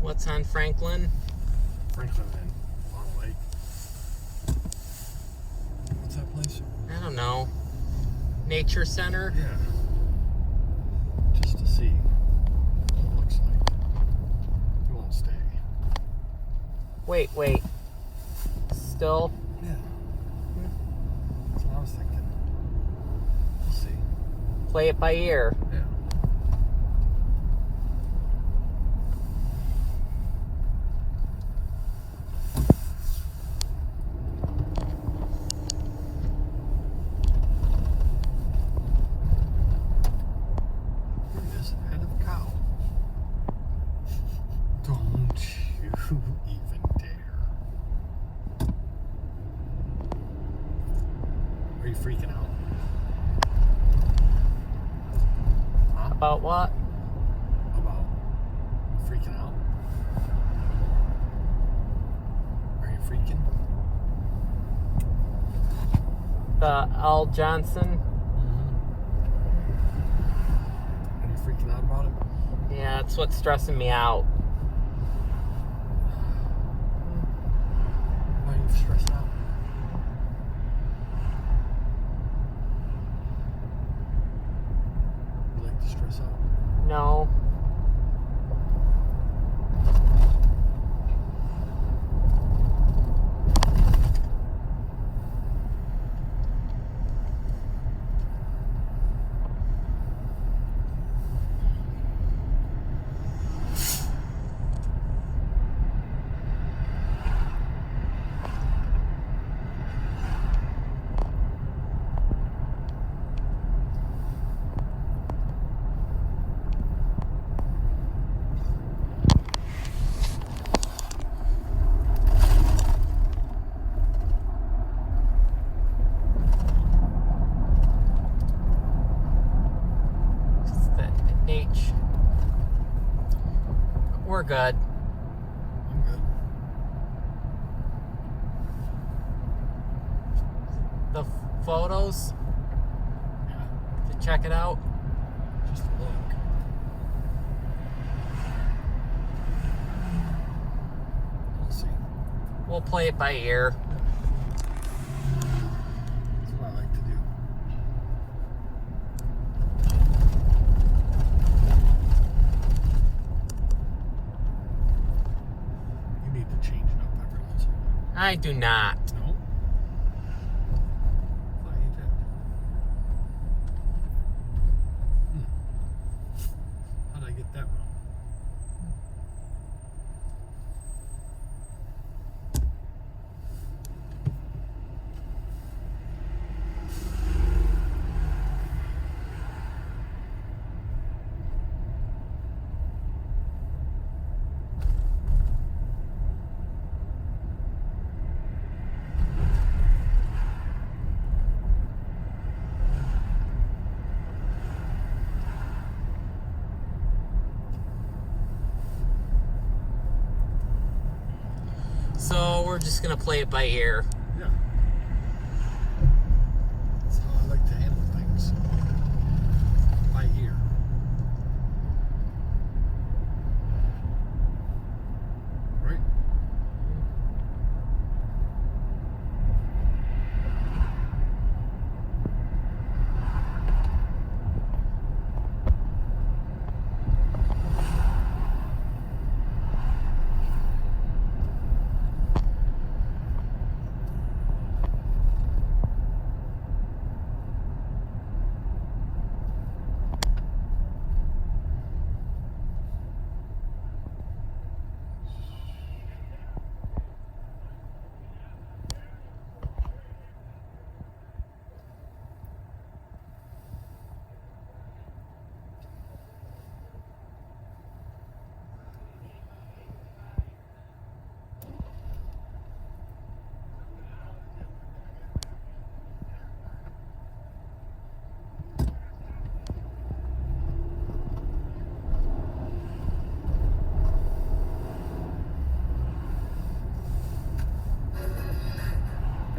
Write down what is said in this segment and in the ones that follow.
What's on Franklin? Franklin and Long Lake. What's that place? I don't know. Nature Center? Yeah. Just to see what it looks like. We won't stay. Wait. Still? Yeah. That's what I was thinking. We'll see. Play it by ear. Yeah. Here it is, head of the cow. Don't you even dare. Are you freaking out? Huh? About what? About you freaking out? Are you freaking? The L. Johnson? Are you freaking out about it? Yeah, that's what's stressing me out. Why are you stressed out? You like to stress out? No. We're good. I'm good. The photos? Yeah. To check it out? Just a look. We'll see. We'll play it by ear. That's what I like to do. You need to change it up every once in a while. I do not. No? Thought you did. How'd I get that wrong? So we're just gonna play it by ear. Yeah. That's how I like to handle things. By ear. Right?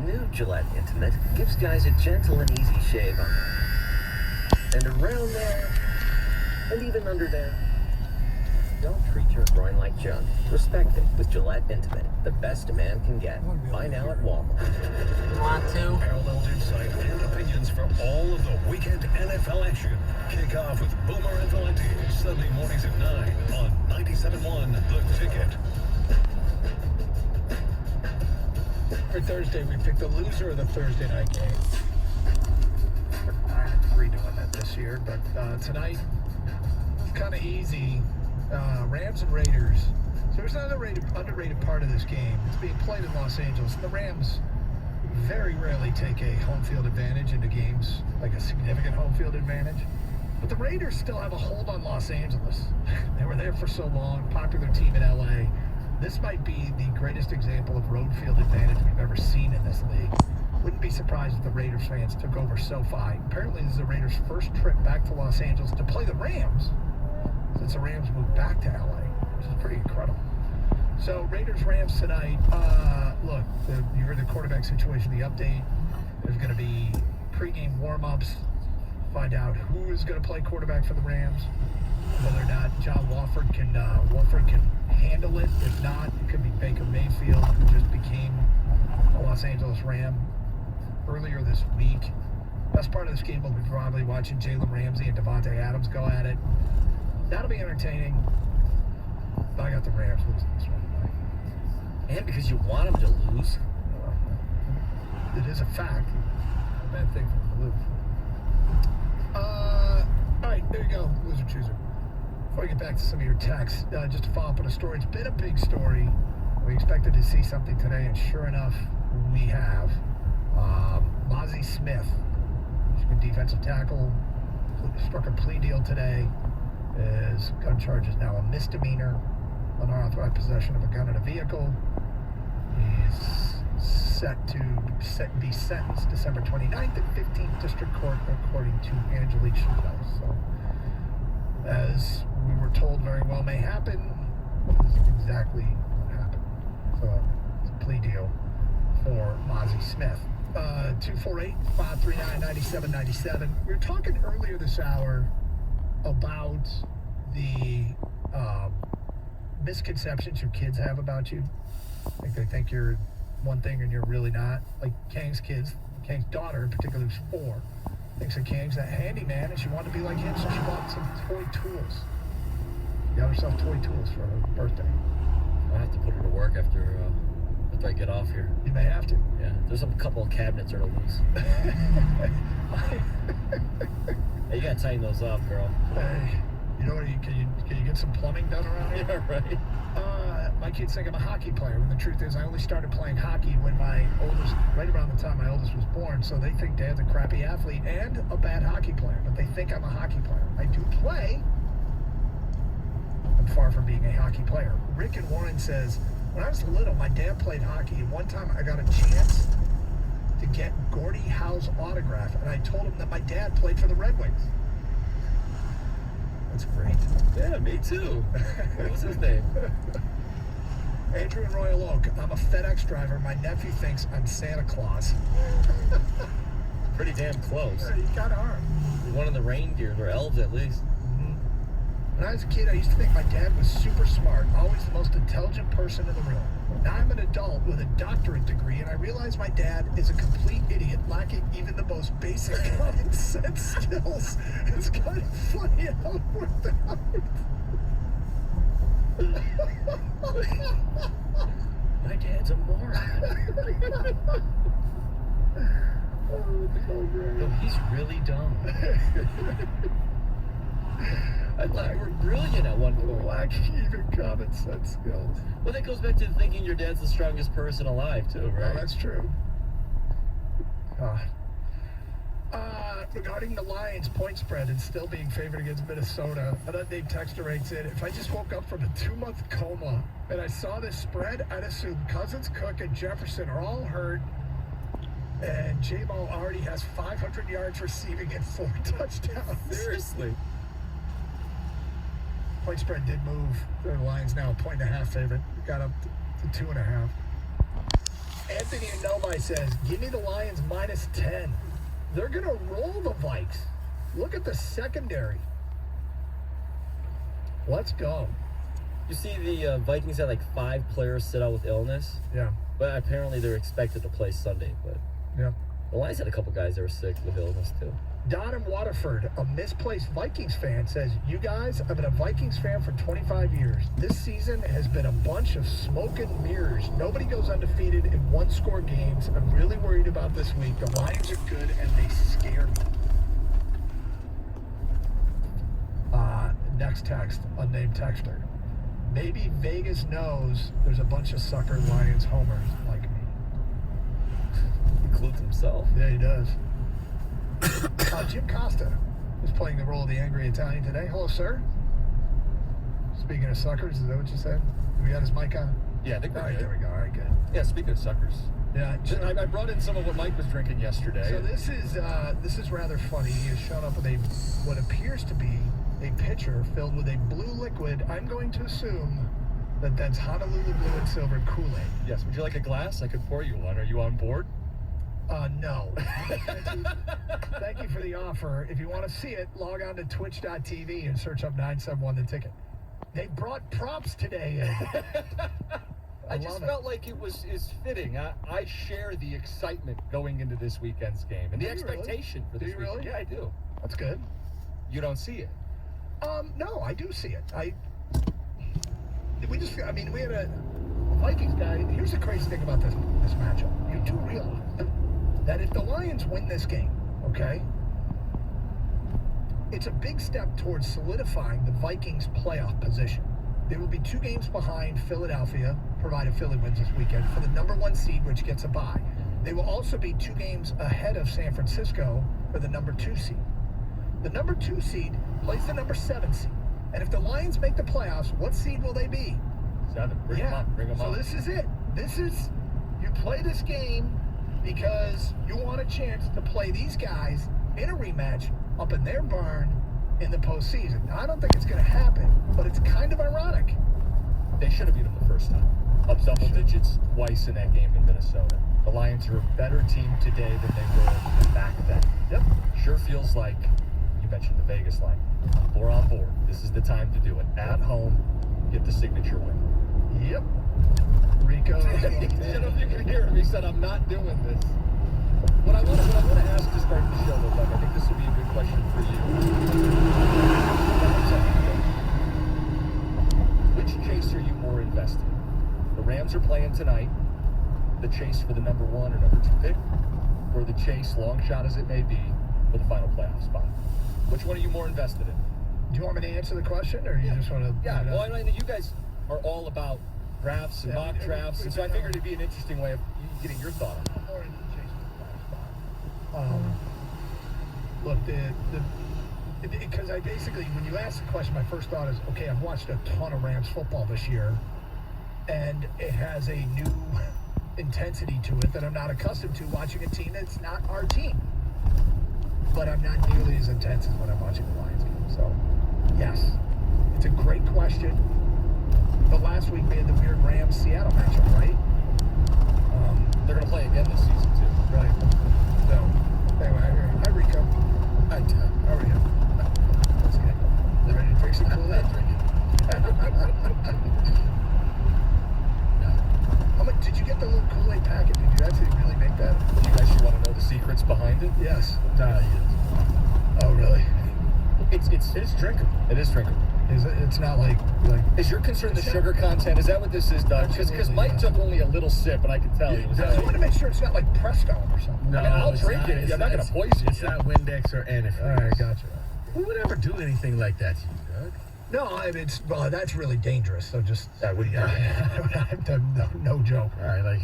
New Gillette Intimate gives guys a gentle and easy shave on there. And around there. And even under there. Don't treat your groin like junk. Respect it with Gillette Intimate, the best a man can get. Buy now at Walmart. You want to? Paralleled insight and opinions from all of the weekend NFL action. Kick off with Boomer and Valenti, Sunday mornings at 9 on 97.1 The Ticket. For Thursday, we picked the loser of the Thursday night game. We're 9-3 doing that this year, but tonight, kind of easy. Rams and Raiders. So there's another underrated part of this game. It's being played in Los Angeles. The Rams very rarely take a home field advantage into games, like a significant home field advantage. But the Raiders still have a hold on Los Angeles. They were there for so long, popular team in LA. This might be the greatest example of road field advantage we've ever seen in this league. Wouldn't be surprised if the Raiders fans took over SoFi. Apparently this is the Raiders' first trip back to Los Angeles to play the Rams since the Rams moved back to LA, which is pretty incredible. So Raiders-Rams tonight. Look, you heard the quarterback situation, the update. There's going to be pregame warm-ups. Find out who is going to play quarterback for the Rams. Whether or not John Wolford can handle it. If not, it could be Baker Mayfield, who just became a Los Angeles Ram earlier this week. Best part of this game will be probably watching Jalen Ramsey and Devontae Adams go at it. That'll be entertaining. I got the Rams losing this one tonight. And because you want them to lose. It is a fact. A bad thing for them to lose. All right, there you go. Loser chooser. Before I get back to some of your texts, just to follow up on a story. It's been a big story. We expected to see something today, and sure enough, we have. Mozzie Smith, a defensive tackle, struck a plea deal today. His gun charge is now a misdemeanor, unauthorized possession of a gun in a vehicle. He's set to be sentenced December 29th at 15th District Court, according to Angelique Chappelle. So, as we were told very well may happen, this is exactly what happened. So, it's a plea deal for Mozzie Smith. 248-539-9797. We were talking earlier this hour about the misconceptions your kids have about you. Like they think you're one thing and you're really not. Like Kang's daughter in particular, who's 4, thinks that Kang's a handyman and she wanted to be like him, so she bought some toy tools. She got herself toy tools for her birthday. I have to put her to work after I get off here. You may have to. Yeah, there's a couple of cabinets are to lose. Hey, you gotta tighten those up, girl. Hey, you know what? Can you get some plumbing done around here? Yeah, right. My kids think I'm a hockey player, when the truth is I only started playing hockey when right around the time my oldest was born, so they think Dad's a crappy athlete and a bad hockey player, but they think I'm a hockey player. I do play. I'm far from being a hockey player. Rick and Warren says, when I was little, my dad played hockey, and one time I got a chance to get Gordie Howe's autograph, and I told him that my dad played for the Red Wings. That's great. Yeah, me too. What was his name? Andrew in Royal Oak. I'm a FedEx driver. My nephew thinks I'm Santa Claus. Pretty damn close. You got arm. One of the reindeers, or elves at least. When I was a kid, I used to think my dad was super smart, always the most intelligent person in the room. Now I'm an adult with a doctorate degree, and I realize my dad is a complete idiot, lacking even the most basic common sense skills. It's kind of funny how it worked out. My dad's a moron. Oh, it's so great. No, he's really dumb. I thought you were brilliant at one point. Lacking even common sense skills. Well, that goes back to thinking your dad's the strongest person alive, too, right? Well, that's true. Regarding the Lions' point spread and still being favored against Minnesota, an unnamed texter writes in, if I just woke up from a 2-month coma and I saw this spread, I'd assume Cousins, Cook, and Jefferson are all hurt, and J-Mo already has 500 yards receiving and 4 touchdowns. Seriously. Point spread did move. The Lions now a 1.5 favorite. Got up to 2.5. Anthony in Novi says, give me the Lions -10. They're going to roll the Vikes. Look at the secondary. Let's go. You see the Vikings had like 5 players sit out with illness, Yeah. but apparently they're expected to play Sunday. But Yeah. the Lions had a couple guys that were sick with illness too. Don in Waterford, a misplaced Vikings fan, says, you guys, I've been a Vikings fan for 25 years. This season has been a bunch of smoke and mirrors. Nobody goes undefeated in one-score games. I'm really worried about this week. The Lions are good, and they scare me. Next text, unnamed texter. Maybe Vegas knows there's a bunch of sucker Lions homers like me. Includes himself. Yeah, he does. Jim Costa is playing the role of the angry Italian today. Hello, sir. Speaking of suckers, is that what you said? We got his mic on? Yeah, I think All we're right, good. there we go. All right, good. Yeah, speaking of suckers. Yeah. I brought in some of what Mike was drinking yesterday. So this is rather funny. He has shown up with what appears to be a pitcher filled with a blue liquid. I'm going to assume that's Honolulu Blue and Silver Kool-Aid. Yes, would you like a glass? I could pour you one. Are you on board? No. Thank you for the offer. If you want to see it, log on to twitch.tv and search up 971 The Ticket. They brought props today. I just felt like it was fitting. I share the excitement going into this weekend's game and the Do you really? expectation for this Do you weekend. really? Yeah, I do. That's good. You don't see it. No, I do see it. We had a Vikings guy. Here's the crazy thing about this matchup. You do realize that if the Lions win this game, okay, it's a big step towards solidifying the Vikings' playoff position. They will be 2 games behind Philadelphia, provided Philly wins this weekend, for the number 1 seed, which gets a bye. They will also be 2 games ahead of San Francisco for the number 2 seed. The number 2 seed plays the number 7 seed. And if the Lions make the playoffs, what seed will they be? 7. Bring them up. Bring them So up. this is it. You play this game because you want a chance to play these guys in a rematch up in their barn in the postseason. Now, I don't think it's going to happen, but it's kind of ironic. They should have beat them the first time. Up double digits twice in that game in Minnesota. The Lions are a better team today than they were back then. Yep. Sure feels like, you mentioned the Vegas line. We're on board. This is the time to do it. At home, get the signature win. Yep. Rico. I don't know if you can hear him. He said, I'm not doing this. What I want to ask to start the show, though, Doug, I think this will be a good question for you. Which chase are you more invested in? The Rams are playing tonight. The chase for the number 1 or number 2 pick, or the chase, long shot as it may be, for the final playoff spot? Which one are you more invested in? Do you want me to answer the question, or you just want to? Yeah, well, I mean, you guys are all about drafts and mock drafts, and so I figured it'd be an interesting way of getting your thought on it. More into the chase for the playoff spot. Look, because I basically, when you ask the question, my first thought is, okay, I've watched a ton of Rams football this year, and it has a new intensity to it that I'm not accustomed to watching a team that's not our team. But I'm not nearly as intense as when I'm watching the Lions game. So, yes, it's a great question. But last week we had the weird Rams-Seattle matchup, right? They're going to play again this season, too. Right. So, anyway, hi, Rico. Hi, Ted. How are you? That's good. You ready to drink some Kool-Aid? How much did you get the little Kool-Aid packet? Did you actually really make that? You guys should want to know the secrets behind it. Yes. Yes. Oh, really? It's drinkable. It is drinkable. Is it? It's not like Is your concern the sugar content? Is that what this is, Doug? Because Absolutely, Mike yeah. took only a little sip, and I could tell he was. I want to make sure it's not like Presto or something. No, I mean, I'll it's drink not- it. it's I'm not going not- to poison It's you. not Windex or antifreeze. All right, gotcha. Who would ever do anything like that to you, Doug? No, I mean, that's really dangerous. So just Wouldn't no joke. All right, like,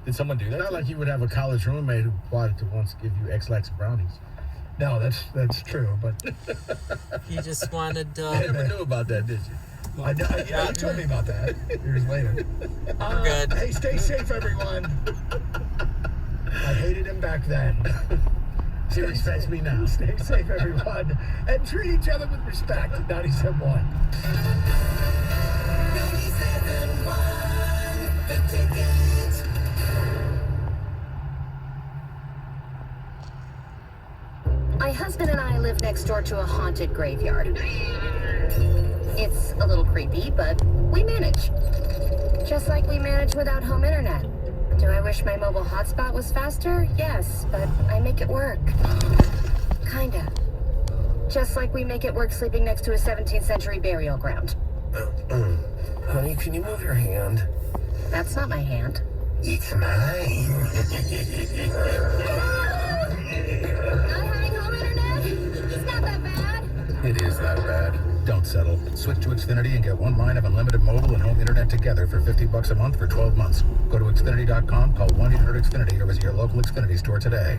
Did someone do it's that? not to like you? you would have a college roommate who plotted to once give you X-Lax brownies. No, that's true. But He just wanted You never knew about that, did you? I know, yeah, you told me about that years later. We're good. Hey, stay safe, everyone. I hated him back then. He respects me now. Stay safe, everyone, and treat each other with respect. 97.1. My husband and I live next door to a haunted graveyard. It's a little creepy, but we manage. Just like we manage without home internet. Do I wish my mobile hotspot was faster? Yes, but I make it work. Kinda. Just like we make it work sleeping next to a 17th century burial ground. Honey, can you move your hand? That's not my hand. It's mine. Not having home internet? It's not that bad. It is that bad. Don't settle. Switch to Xfinity and get one line of unlimited mobile and home internet together for $50 a month for 12 months. Go to Xfinity.com, call 1-800-XFINITY, or visit your local Xfinity store today.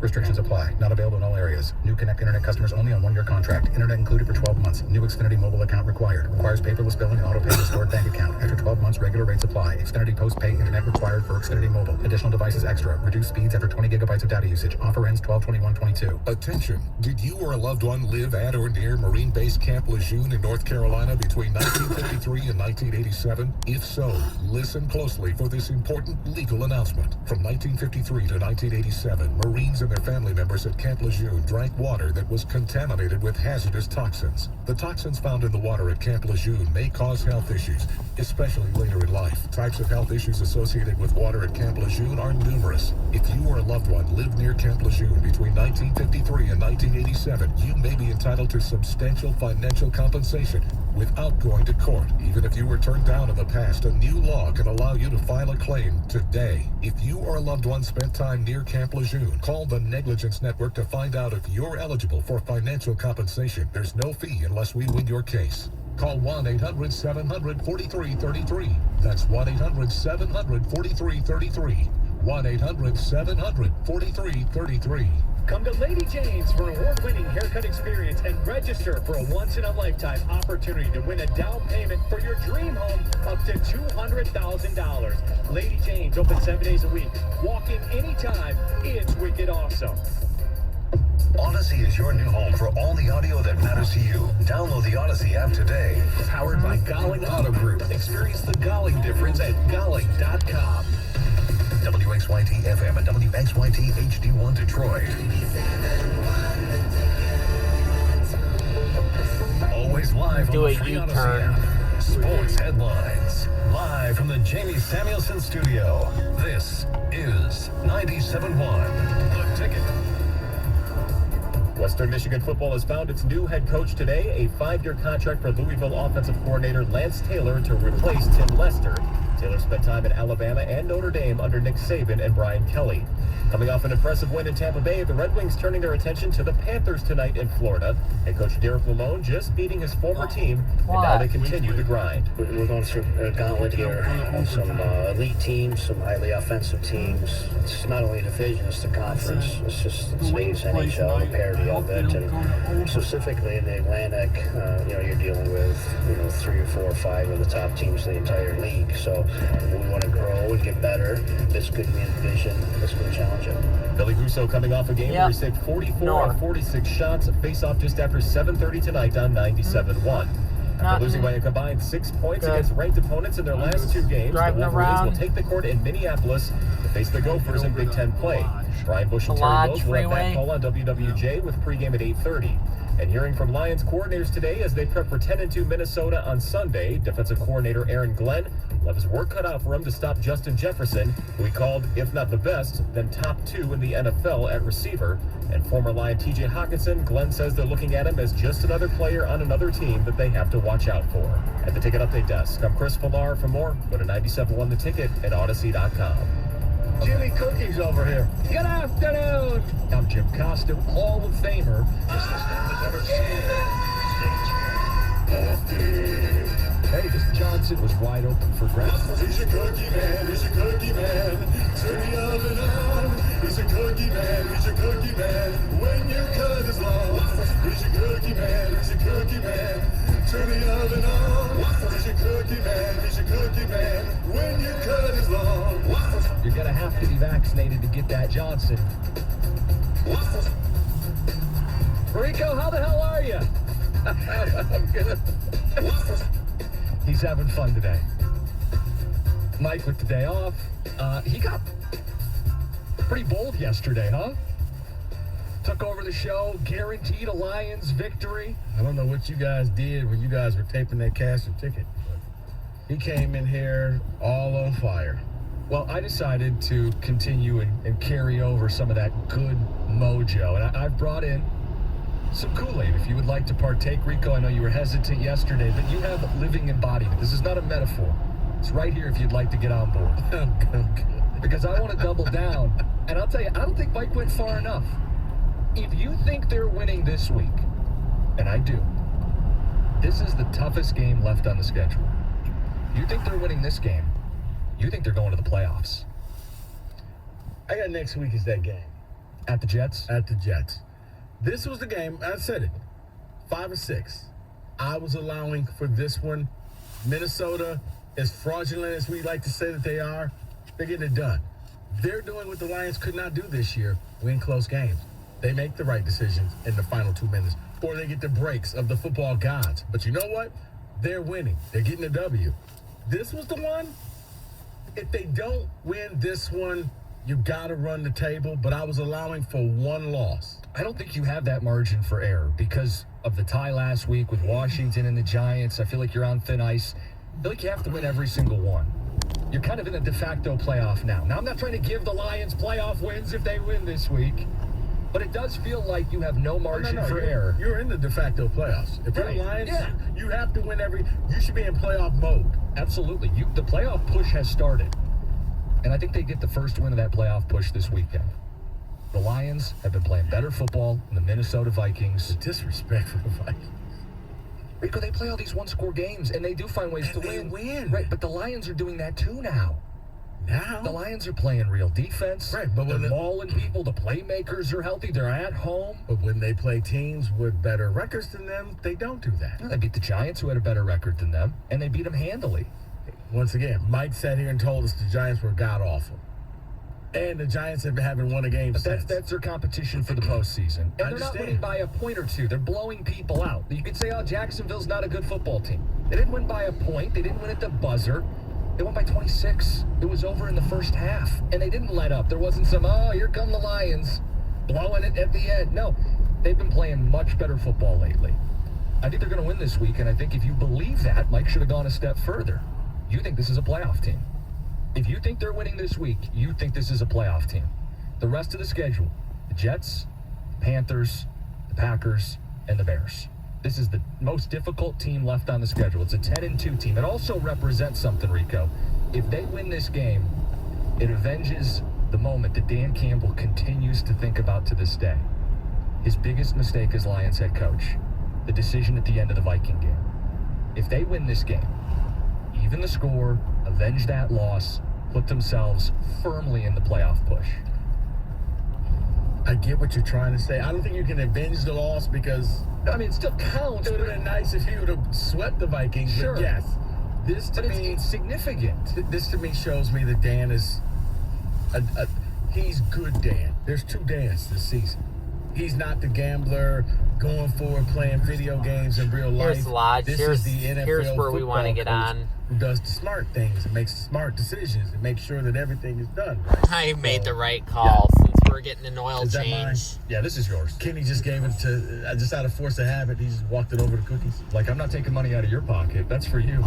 Restrictions apply. Not available in all areas. New Connect Internet customers only on one-year contract. Internet included for 12 months. New Xfinity mobile account required. Requires paperless billing and auto pay with stored bank account. After 12 months, regular rates apply. Xfinity post-pay internet required for Xfinity mobile. Additional devices extra. Reduced speeds after 20 gigabytes of data usage. Offer ends 12/21/22. Attention! Did you or a loved one live at or near Marine Base Camp Lejeune in North Carolina between 1953 and 1987? If so, listen closely for this important legal announcement. From 1953 to 1987, Marines and their family members at Camp Lejeune drank water that was contaminated with hazardous toxins. The toxins found in the water at Camp Lejeune may cause health issues, especially later in life. Types of health issues associated with water at Camp Lejeune are numerous. If you or a loved one lived near Camp Lejeune between 1953 and 1987, you may be entitled to substantial financial compensation without going to court. Even if you were turned down in the past, a new law can allow you to file a claim today. If you or a loved one spent time near Camp Lejeune, call the Negligence Network to find out if you're eligible for financial compensation. There's no fee unless we win your case. Call 1-800-700-4333. That's 1-800-700-4333. 1-800-700-4333. Come to Lady Jane's for an award-winning haircut experience and register for a once-in-a-lifetime opportunity to win a down payment for your dream home up to $200,000. Lady Jane's open 7 days a week. Walk in anytime. It's wicked awesome. Odyssey is your new home for all the audio that matters to you. Download the Odyssey app today. Powered by Golling Auto Group. Experience the Golling difference at golling.com. WXYT FM and WXYT HD1 Detroit. Always live Do on a the free Odyssey U-turn. app. Sports headlines. Live from the Jamie Samuelson studio. This is 97.1 The Ticket. Western Michigan football has found its new head coach today, a 5-year contract for Louisville offensive coordinator Lance Taylor to replace Tim Lester. Taylor spent time at Alabama and Notre Dame under Nick Saban and Brian Kelly. Coming off an impressive win in Tampa Bay, the Red Wings turning their attention to the Panthers tonight in Florida. Head coach Derek Lalone just beating his former team, and now they continue the grind. We're going through a gauntlet here. Some elite teams, some highly offensive teams. It's not only a division, it's the conference. It's today's NHL, the parity of it. And specifically in the Atlantic, you're dealing with 3 or 4 or 5 of the top teams in the entire league. So we want to grow and get better. This could be a division that's going to challenge it. Billy Husso coming off a game where he saved 44 out of 46 shots. A face-off just after 7:30 tonight on 97.1. After losing by a combined 6 points against ranked opponents in their last 2 games, the Wolverines will take the court in Minneapolis to face the Gophers in Big Ten play. Brian Bush and Terry Rose will have that call on WWJ with pregame at 8:30. And hearing from Lions coordinators today as they prep for 10-2 Minnesota on Sunday, defensive coordinator Aaron Glenn will have his work cut out for him to stop Justin Jefferson, who he called, if not the best, then top 2 in the NFL at receiver. And former Lion TJ Hawkinson, Glenn says they're looking at him as just another player on another team that they have to watch out for. At the Ticket Update Desk, I'm Chris Pillar. For more, go to 97.1 The Ticket at Odyssey.com. Jimmy Cookies over here. Good afternoon. I'm Jim Costa, Hall of Famer. Hey, this Johnson was wide open for grabs. He's a cookie man, he's a cookie man. Turn the oven on. He's a cookie man, he's a cookie man. When you cut his lawn. He's a cookie man, he's a cookie man. Turn the oven on. He's a cookie man, he's a cookie man. When you cut his lawn. You're going to have to be vaccinated to get that Johnson. Rico, how the hell are you? I'm good. He's having fun today. Mike with the day off. He got pretty bold yesterday, huh? took over the show, guaranteed a Lions victory. I don't know what you guys did when you guys were taping that cash or ticket. He came in here all on fire. Well, I decided to continue and carry over some of that good mojo. And I've brought in some Kool-Aid. If you would like to partake, Rico, I know you were hesitant yesterday, but you have living embodiment. This is not a metaphor. It's right here if you'd like to get on board. Because I want to double down. And I'll tell you, I don't think Mike went far enough. If you think they're winning this week, and I do, this is the toughest game left on the schedule. You think they're winning this game, you think they're going to the playoffs. I got next week is that game. At the Jets? At the Jets. This was the game, I said it, 5 or 6. I was allowing for this one. Minnesota, as fraudulent as we like to say that they are, they're getting it done. They're doing what the Lions could not do this year, win close games. They make the right decisions in the final 2 minutes, or they get the breaks of the football gods. But you know what? They're winning. They're getting a W. This was the one. If they don't win this one, you got to run the table. But I was allowing for one loss. I don't think you have that margin for error because of the tie last week with Washington and the Giants. I feel like you're on thin ice. I feel like you have to win every single one. You're kind of in a de facto playoff now. Now, I'm not trying to give the Lions playoff wins if they win this week, but it does feel like you have no margin for error. You're in the de facto playoffs. If you're the Lions, you have to win you should be in playoff mode. Absolutely. The playoff push has started, and I think they get the first win of that playoff push this weekend. The Lions have been playing better football than the Minnesota Vikings. The disrespect for the Vikings. Rico, they play all these one-score games, and they do find ways to win. Win. Right, but the Lions are doing that too now. Now? The Lions are playing real defense. Right, but when they're mauling people, the playmakers are healthy, they're at home. But when they play teams with better records than them, they don't do that. They beat the Giants, who had a better record than them, and they beat them handily. Once again, Mike sat here and told us the Giants were god-awful. And the Giants haven't won a game since. That's their competition for the postseason. And they're not winning by a point or two. They're blowing people out. You could say, Jacksonville's not a good football team. They didn't win by a point. They didn't win at the buzzer. They won by 26. It was over in the first half. And they didn't let up. There wasn't some, here come the Lions, blowing it at the end. No, they've been playing much better football lately. I think they're going to win this week, and I think if you believe that, Mike should have gone a step further. You think this is a playoff team. If you think they're winning this week, you think this is a playoff team. The rest of the schedule, the Jets, Panthers, the Packers, and the Bears. This is the most difficult team left on the schedule. It's a 10-2 team. It also represents something, Rico. If they win this game, it avenges the moment that Dan Campbell continues to think about to this day. His biggest mistake as Lions head coach, the decision at the end of the Viking game. If they win this game, even the score, avenge that loss, put themselves firmly in the playoff push. I get what you're trying to say. I don't think you can avenge the loss because... I mean, it still counts. It would have been nice if you would have swept the Vikings. Sure. But yes, this to me... It's significant. This to me shows me that Dan is... he's good Dan. There's 2 Dans this season. He's not the gambler going forward playing video games in real life. Here's Lodge. This Here's is the NFL here's where we want to get on. Who does the smart things and makes smart decisions and makes sure that everything is done right. I made the right call since we're getting an oil Is that change. mine? Yeah, this is yours. Kenny just gave it to, just out of force of habit, he just walked it over to cookies. Like, I'm not taking money out of your pocket. That's for you.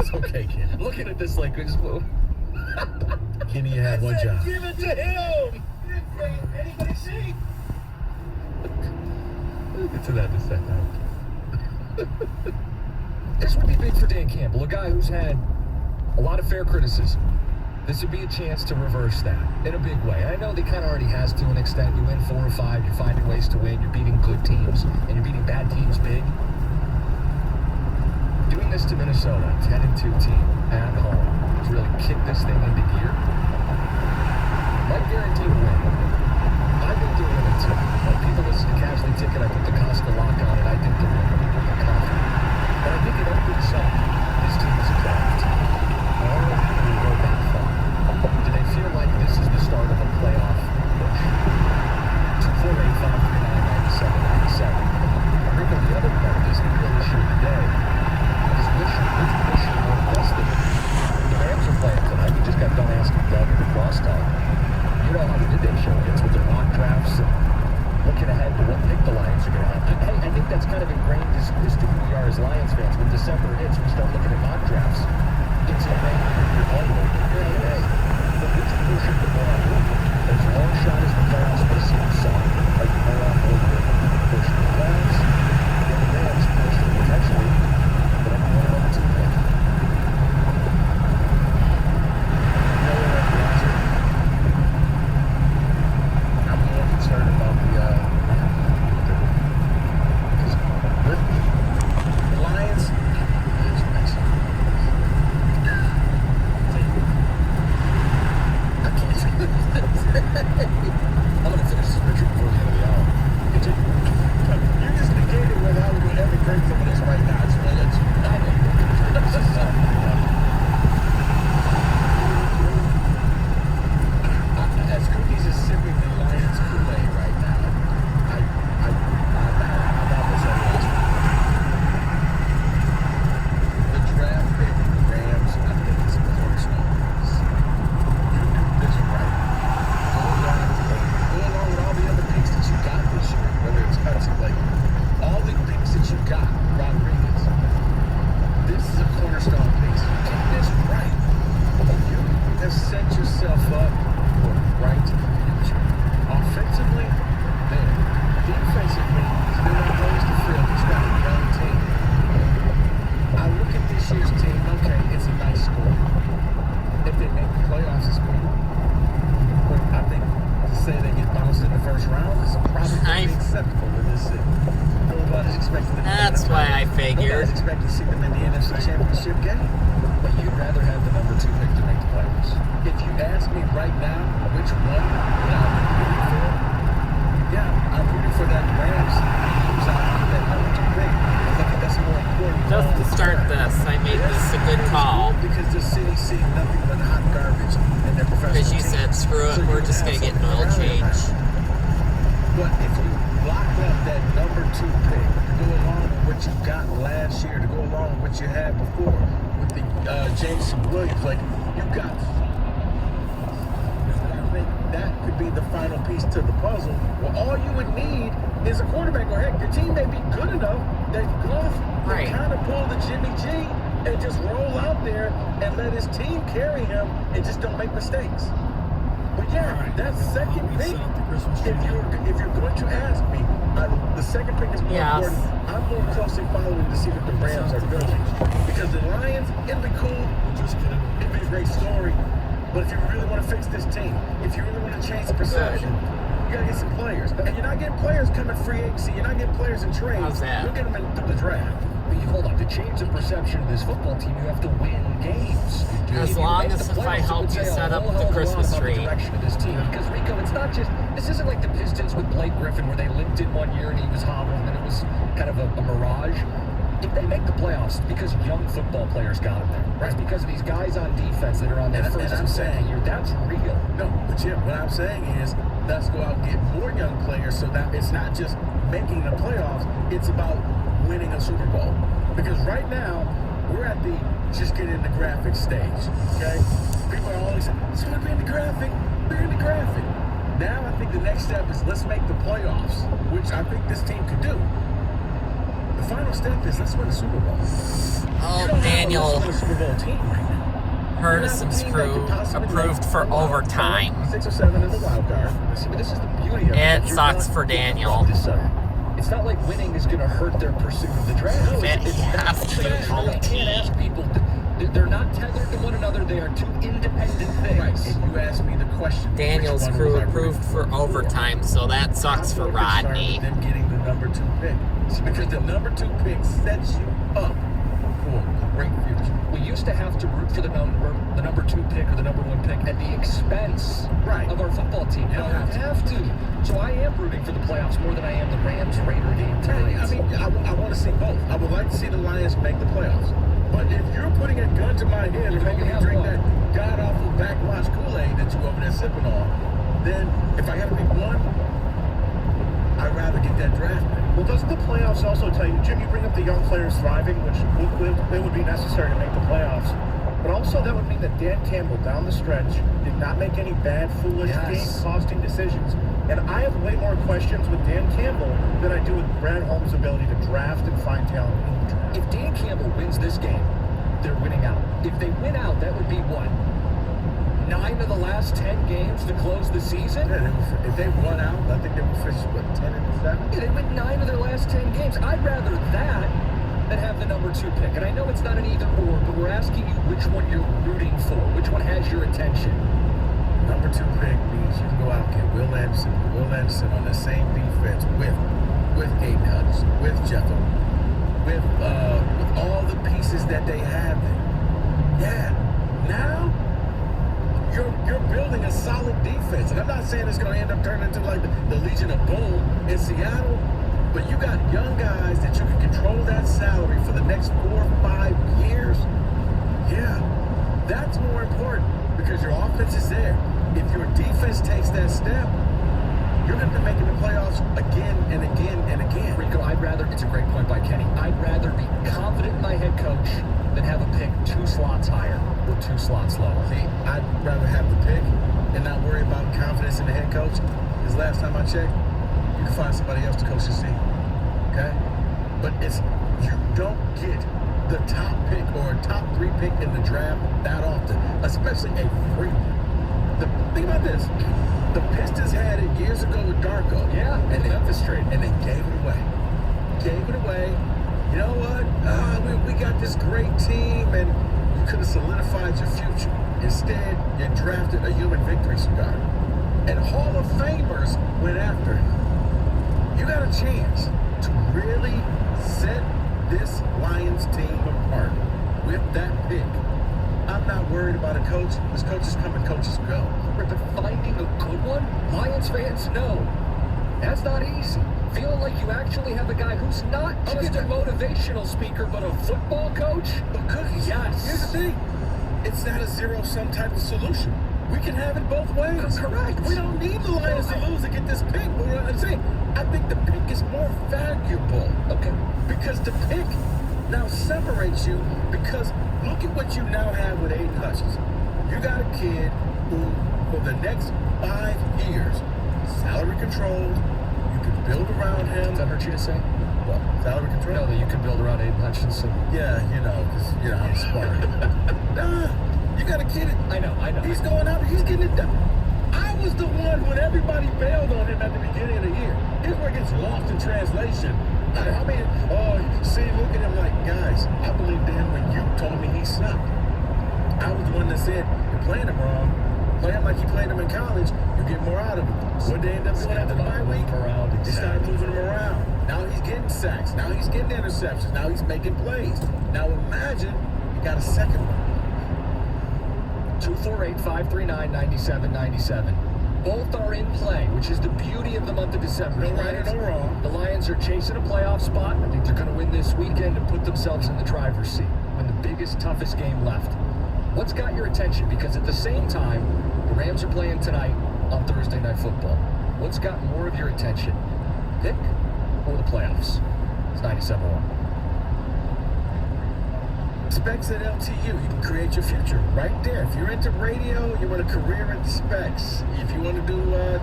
It's okay, Kenny. I'm looking at this like, just, Kenny, you had one job. give it to him! Anybody see? We'll get to that in a second. This would be big for Dan Campbell, a guy who's had a lot of fair criticism. This would be a chance to reverse that in a big way. I know they kind of already has to an extent. You win 4 or 5, you're finding ways to win, you're beating good teams, and you're beating bad teams big. Doing this to Minnesota, 10-2 team at home, to really kick this thing into gear, might guarantee a win. I've been doing it too. When people listen to Casualty Ticket, I put the Costa lock on it. I think they're winning. I'm confident. But I think it opens up this team as a playoff team. I don't know if people will go that far. Do they feel like this is the start of a playoff push? 248-539-9797. Rico, the other part of this, the real issue of the day, is which push you're more invested in. The Rams are playing tonight. We just got done asking Doug in the crosstalk. You know how the midday show gets with their mock drafts and two pick to make the playoffs. If you ask me right now which one that I'm rooting for, yeah, I'm rooting for that Rams lose out on that number two pick. I think that's a more important Just call to start this, I made this a good call. because the city sees nothing but hot garbage in their professional Because you team. said, screw it, So we're you just have going to get an something oil to rally change. around. But if you lock up that number two pick to go along with what you got last year, to go along with what you had before with the Jameson Williams, like you got. I think that could be the final piece to the puzzle. Well, all you would need is a quarterback. Or heck, your team may be good enough that Goff Right. can kind of pull the Jimmy G and just roll out there and let his team carry him and just don't make mistakes. But yeah, that second pick, if you're going to ask me, the second pick is more Yes. important. I'm more closely following to see what the Rams are doing. Because the Lions, it'll be cool. It'll be a great story. But if you really want to fix this team, if you really want to change the perception, you got to get some players. And you're not getting players coming free agency. You're not getting players in trades. How's that? You'll get them through the draft. Hold on. To change the perception of this football team, you have to win games. As If you long make as the if I playoffs, it help would you say a set up whole the hell of a lot Christmas about the tree. direction of this team. Because Rico, it's not just, this isn't like the Pistons with Blake Griffin where they limped in one year and he was hobbled and it was kind of a mirage. If they make the playoffs, it's because young football players got them there. Right. It's because of these guys on defense that are on their first and second year. That's real. No, but Jim, what I'm saying is let's go out and get more young players so that it's not just making the playoffs, it's about winning a Super Bowl. Because right now, we're at the just get in the graphic stage, okay? People are always saying, it's going to be in the graphic, we're in the graphic. Now I think the next step is let's make the playoffs, which I think this team could do. The final step is let's win a Super Bowl. Oh, You don't have Daniel a Super Bowl team right now. Hurdison's approved for overtime. 6 or 7 in the wild card. But this is the beauty of it. It sucks for Daniel. It's not like winning is going to hurt their pursuit of the draft. No, Bet it's he not. has to You can't ask people. They're not tethered to one another. They are two independent things. Right. And you asked me the question. Daniel's which one crew was I approved rooting for overtime, so that sucks for I'm more concerned Rodney. with them getting the number 2 pick. Because the number 2 pick sets you up for a great future. We used to have to root for the number 2 pick or the number 1 pick at the expense of our football team. You don't have to. So I am rooting for the playoffs more than I am the Rams-Raider game tonight. I mean, I want to see both. I would like to see the Lions make the playoffs. But if you're putting a gun to my head and making me drink that god-awful backwash Kool-Aid that you over there sipping on, then if I got to pick one, I'd rather get that draft pick. Well, doesn't the playoffs also tell you, Jim, you bring up the young players thriving, which would be necessary to make the playoffs. But also that would mean that Dan Campbell, down the stretch, did not make any bad, foolish, game-costing decisions. And I have way more questions with Dan Campbell than I do with Brad Holmes' ability to draft and find talent in the draft. If Dan Campbell wins this game, they're winning out. If they win out, that would be what? 9 of the last 10 games to close the season? Yeah, if they won out, I think they would finish, what, 10-7? Yeah, they win 9 of their last 10 games. I'd rather that than have the number 2 pick. And I know it's not an either or, but we're asking you which one you're rooting for, which one has your attention. Number 2 pick means you can go out and get Will Anderson on the same defense with Aiden Hutchinson, with Jeff with all the pieces that they have there. Yeah, now you're building a solid defense. And I'm not saying it's going to end up turning into like the Legion of Boom in Seattle, but you got young guys that you can control that salary for the next 4 or 5 years. Yeah, that's more important because your offense is there. If your defense takes that step, you're going to be making the playoffs again and again and again. Rico, it's a great point by Kenny. I'd rather be confident in my head coach than have a pick 2 slots higher or 2 slots lower. See, I'd rather have the pick and not worry about confidence in the head coach. Because last time I checked, you can find somebody else to coach the team. Okay? But you don't get the top pick or a top 3 pick in the draft that often, especially a free one. Think about this. The Pistons had it years ago with Darko. Yeah, and they orchestrated, and they gave it away. You know what? We got this great team, and you could have solidified your future. Instead, you drafted a human victory cigar. And Hall of Famers went after him. You got a chance to really set this Lions team apart with that pick. I'm not worried worried about a coach, because coaches come and coaches go. But finding a good one, Lions fans know that's not easy. Feeling like you actually have a guy who's not just a motivational speaker, but a football coach. But Cookie, Yes. here's the thing. It's not a zero-sum type of solution. We can have it both ways. Correct. We don't need the Lions to lose to get this pick. But what I'm saying, I think the pick is more valuable. Okay. Because the pick now separates you, because look at what you now have with Aiden Hutchins. You got a kid who, for the next 5 years, salary controlled, you can build around him. Does that hurt you to say? What, salary control? No, that you can build around Aiden Hutchinson. Yeah, because, I'm smart. Nah, you got a kid. I know. He's going out, he's getting it done. I was the one when everybody bailed on him at the beginning of the year. Here's where it gets lost in translation. I mean, look at him like, guys, I believed in him when you told me he sucked. I was the one that said, you're playing him wrong. Play him like you played him in college, you get more out of him. What they end up doing after the bye week? They started moving him around. Now he's getting sacks. Now he's getting interceptions. Now he's making plays. Now imagine you got a second one. 248-539-9797. Both are in play, which is the beauty of the month of December. No right or no wrong. The Lions are chasing a playoff spot. I think they're going to win this weekend and put themselves in the driver's seat. Win the biggest, toughest game left. What's got your attention? Because at the same time, the Rams are playing tonight on Thursday Night Football. What's got more of your attention? Pick or the playoffs? It's 97-1. Specs at LTU, you can create your future right there. If you're into radio, you want a career in Specs. If you want to do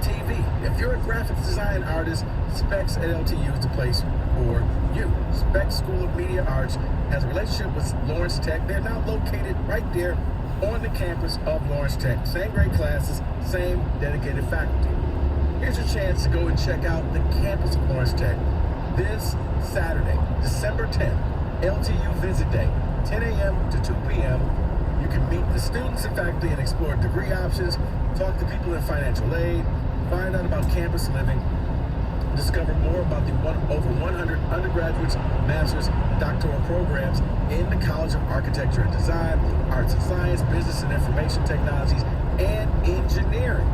TV, if you're a graphics design artist, Specs at LTU is the place for you. Specs School of Media Arts has a relationship with Lawrence Tech. They're now located right there on the campus of Lawrence Tech. Same grade classes, same dedicated faculty. Here's your chance to go and check out the campus of Lawrence Tech this Saturday, December 10th, LTU Visit Day. 10 a.m. to 2 p.m. You can meet the students and faculty and explore degree options, talk to people in financial aid, find out about campus living, discover more about the over 100 undergraduates, master's, doctoral programs in the College of Architecture and Design, Arts and Science, Business and Information Technologies, and Engineering.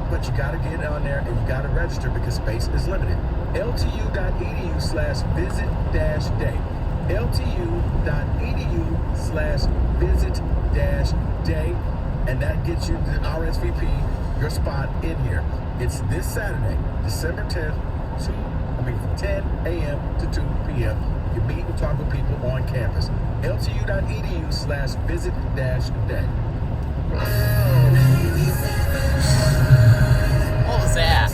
But you got to get on there and you got to register because space is limited. LTU.edu/visit-day. LTU.edu/visit-day, and that gets you the RSVP, your spot in here. It's this Saturday, December 10th, from 10 a.m. to 2 p.m. You meet and talk with people on campus. LTU.edu/visit-day. What was that?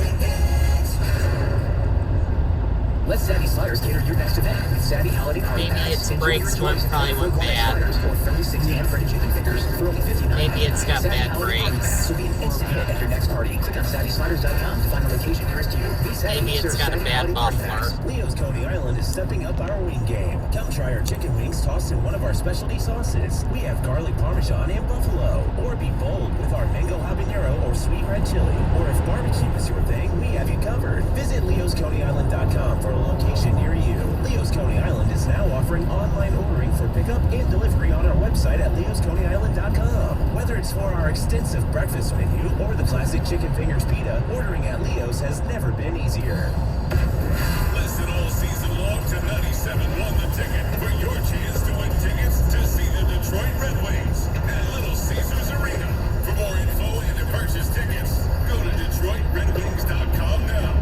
Let Savvy Sliders cater your next event with Savvy Holiday Party Maybe Packs. its Enjoy brakes your went choice of probably went gourmet bad. sliders or 36 hand-printed chicken fingers for only $59. Maybe it's got Savvy bad Holiday Party brakes. Packs will be an instant hit at your next party. Click on SavvySliders.com to find a location nearest you. Be savvy, Maybe it's serve got a Savvy bad Holiday Party muffler. Packs. Leo's Coney Island is stepping up our wing game. Come try our chicken wings tossed in one of our specialty sauces. We have garlic parmesan and buffalo. Or be bold with our mango habanero or sweet red chili. Or if barbecue is your thing, we have you covered. Visit leosconeyisland.com for a location near you. Leo's Coney Island is now offering online ordering for pickup and delivery on our website at leosconeyisland.com. Whether it's for our extensive breakfast menu or the classic chicken fingers pita, ordering at Leo's has never been easier. Listen all season long to 97.1 The Ticket for your chance to win tickets to see the Detroit Red Wings at Little Caesars Arena. For more info and to purchase tickets, go to DetroitRedWings.com now.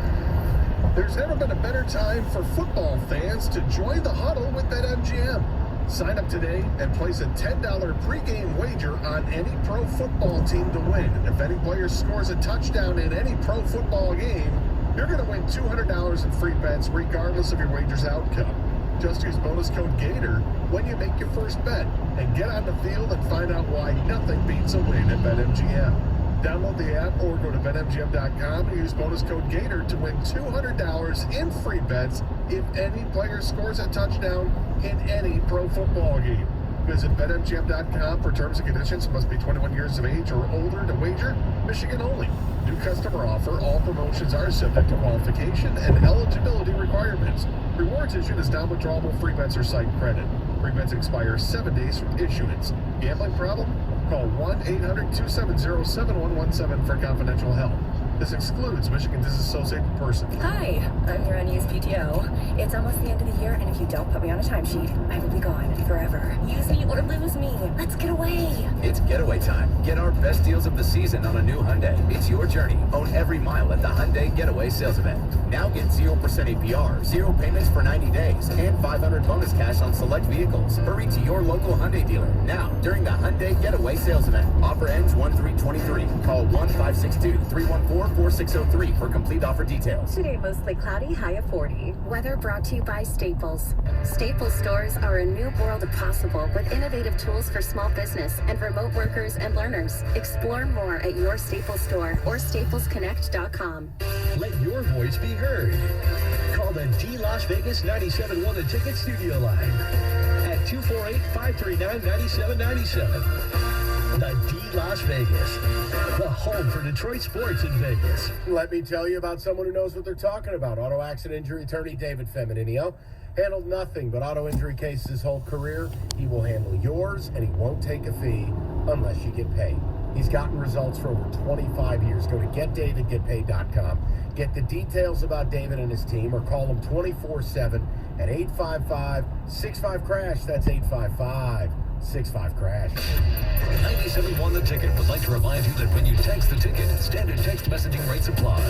There's never been a better time for football fans to join the huddle with BetMGM. Sign up today and place a $10 pregame wager on any pro football team to win. And if any player scores a touchdown in any pro football game, you're going to win $200 in free bets regardless of your wager's outcome. Just use bonus code GATOR when you make your first bet and get on the field and find out why nothing beats a win at BetMGM. Download the app or go to BetMGM.com and use bonus code GATOR to win $200 in free bets if any player scores a touchdown in any pro football game. Visit BetMGM.com for terms and conditions. Must be 21 years of age or older to wager. Michigan only. New customer offer. All promotions are subject to qualification and eligibility requirements. Rewards issued as non-withdrawable free bets or site credit. Free bets expire 7 days from issuance. Gambling problem? call 1-800-270-7117 for confidential help. This excludes Michigan Disassociated Persons. Hi, I'm your unused PTO. It's almost the end of the year, and if you don't put me on a timesheet, I will be gone forever. Use me or lose me. Let's get away. It's getaway time. Get our best deals of the season on a new Hyundai. It's your journey. Own every mile at the Hyundai Getaway Sales Event. Now get 0% APR, 0 payments for 90 days, and $500 bonus cash on select vehicles. Hurry to your local Hyundai dealer now during the Hyundai Getaway Sales Event. Offer ends 1/3/23. Call 1-562-314-4603 for complete offer details. Today, mostly cloudy, high of 40. Weather brought to you by Staples. Staples stores are a new world of possible with innovative tools for small business and remote workers and learners. Explore more at your Staples store or staplesconnect.com. Let your voice be heard. Call the D Las Vegas 97.1 The Ticket studio line at 248-539-9797. The D Las Vegas, the home for Detroit sports in Vegas. Let me tell you about someone who knows what they're talking about. Auto accident injury attorney David Feminino. Handled nothing but auto injury cases his whole career. He will handle yours, and he won't take a fee unless you get paid. He's gotten results for over 25 years. Go to getdavidgetpaid.com. Get the details about David and his team, or call him 24/7 at 855-65-CRASH. That's 855-65-CRASH. 97.1 The Ticket would like to remind you that when you text the ticket, standard text messaging rates apply.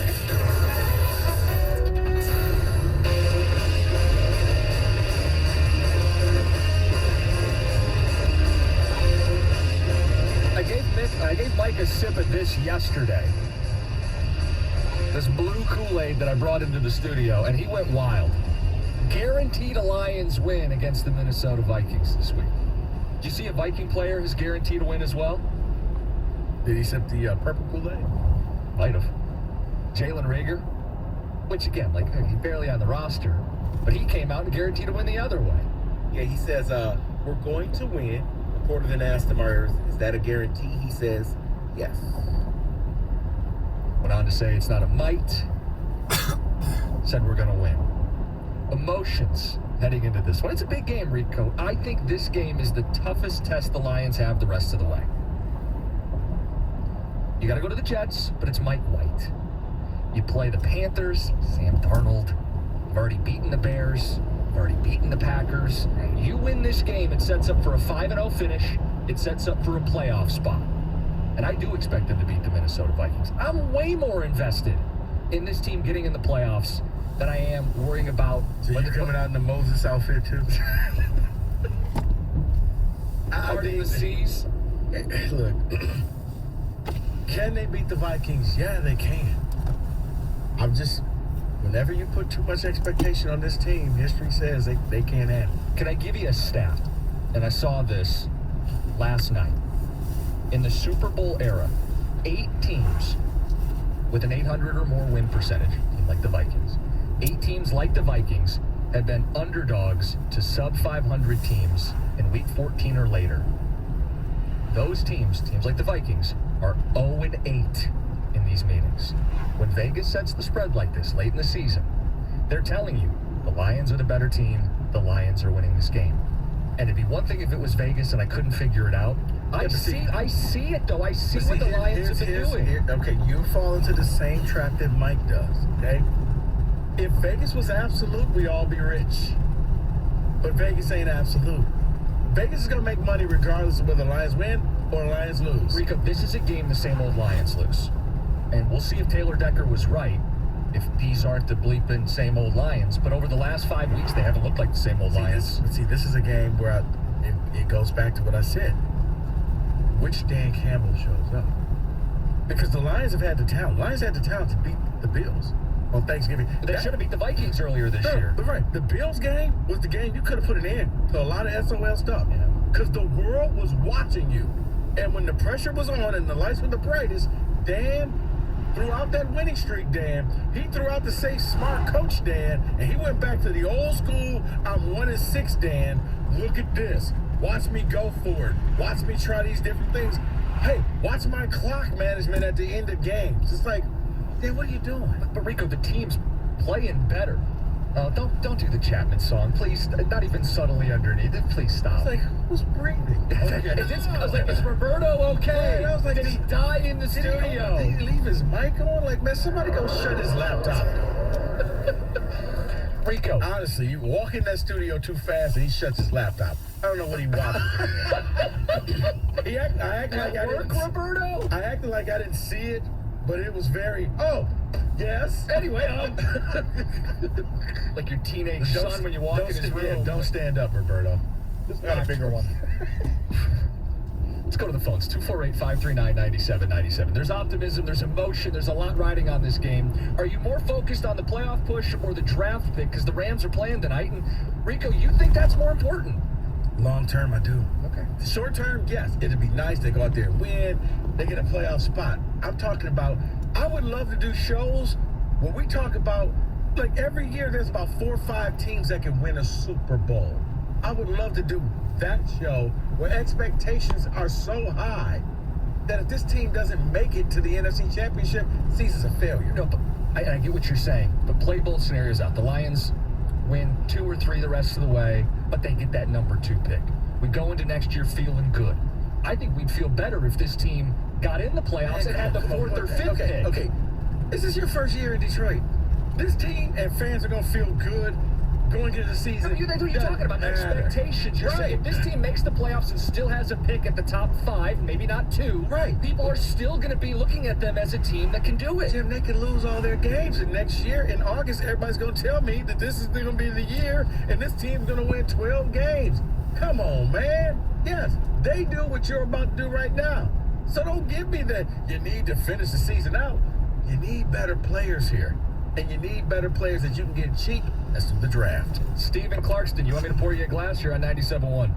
I gave Mike a sip of this yesterday. This blue Kool-Aid that I brought into the studio, and he went wild. Guaranteed a Lions win against the Minnesota Vikings this week. Did you see a Viking player is guaranteed a win as well? Did he sip the purple Kool-Aid? Might have. Jalen Reagor, which again, like, he's barely on the roster, but he came out and guaranteed a win the other way. Yeah, he says, we're going to win. Reporter then asked him, is that a guarantee? He says, yes. Went on to say it's not a might. Said we're going to win. Emotions heading into this one. It's a big game, Rico. I think this game is the toughest test the Lions have the rest of the way. You got to go to the Jets, but it's Mike White. You play the Panthers, Sam Darnold. You've already beaten the Bears. You've already beaten the Packers. You win this game, it sets up for a 5-0 finish. It sets up for a playoff spot. And I do expect them to beat the Minnesota Vikings. I'm way more invested in this team getting in the playoffs than I am worrying about... So you're coming out in the Moses outfit, too? Parting the seas? Look, can they beat the Vikings? Yeah, they can. Whenever you put too much expectation on this team, history says they can't handle it. Can I give you a stat? And I saw this last night. In the Super Bowl era, 8 teams with an 800 or more win percentage, like the Vikings. 8 teams like the Vikings have been underdogs to sub-500 teams in week 14 or later. Those teams like the Vikings, are 0-8 in these meetings. When Vegas sets the spread like this late in the season, they're telling you the Lions are the better team, the Lions are winning this game. And it'd be one thing if it was Vegas and I couldn't figure it out. I see it though. I see what the Lions have been doing. Okay, you fall into the same trap that Mike does, okay? If Vegas was absolute, we'd all be rich. But Vegas ain't absolute. Vegas is going to make money regardless of whether the Lions win or the Lions lose. Rico, this is a game the same old Lions lose. And we'll see if Taylor Decker was right, if these aren't the bleeping same old Lions. But over the last 5 weeks, they haven't looked like the same old Lions. This is a game where it goes back to what I said. Which Dan Campbell shows up? Because the Lions have had the talent. Lions had the talent to beat the Bills on Thanksgiving. They should have beat the Vikings earlier this year. But right, the Bills game was the game you could have put an end to a lot of SOL stuff. Because the world was watching you. And when the pressure was on and the lights were the brightest, Dan threw out that winning streak, Dan. He threw out the safe, smart coach, Dan. And he went back to the old school, I'm 1-6, Dan. Look at this. Watch me go for it. Watch me try these different things. Hey, watch my clock management at the end of games. It's like, Dan, what are you doing? But Rico, the team's playing better. Oh, don't do the Chapman song, please. Not even subtly underneath it. Please stop. It's like, who's breathing? I was like, is Roberto okay? Right, I was like, did he die in the studio? Did he leave his mic on? Like, man, somebody go shut his laptop. Rico. Honestly, you walk in that studio too fast and he shuts his laptop. I don't know what he watches. I acted like I didn't. Roberto? I acted like I didn't see it, but it was very. Oh, yes. Anyway, like your teenage son when you walk in his room. Yeah, don't stand up, Roberto. Got a bigger one. Let's go to the phones. 248-539-9797. There's optimism, there's emotion, there's a lot riding on this game. Are you more focused on the playoff push or the draft pick? Because the Rams are playing tonight. And Rico, you think that's more important? Long term, I do. Okay. Short term, yes. It'd be nice. They go out there and win. They get a playoff spot. I'm talking about, I would love to do shows where we talk about, like every year there's about 4 or 5 teams that can win a Super Bowl. I would love to do that show where expectations are so high that if this team doesn't make it to the NFC Championship, season's a failure. No, but I get what you're saying. But play both scenarios out. The Lions win 2 or 3 the rest of the way, but they get that number 2 pick. We go into next year feeling good. I think we'd feel better if this team got in the playoffs and had the 4th or 5th pick. Okay. This is your first year in Detroit. This team and fans are going to feel good going into the season. That's what you're talking about. Expectations. You're saying if this team makes the playoffs and still has a pick at the top 5, maybe not 2, people are still going to be looking at them as a team that can do it. Jim, they can lose all their games, and next year in August, everybody's going to tell me that this is going to be the year, and this team's going to win 12 games. Come on, man. Yes, they do what you're about to do right now. So don't give me that you need to finish the season out. You need better players here. And you need better players that you can get cheap. That's through the draft. Steve in Clarkston, you want me to pour you a glass? You're on 97.1.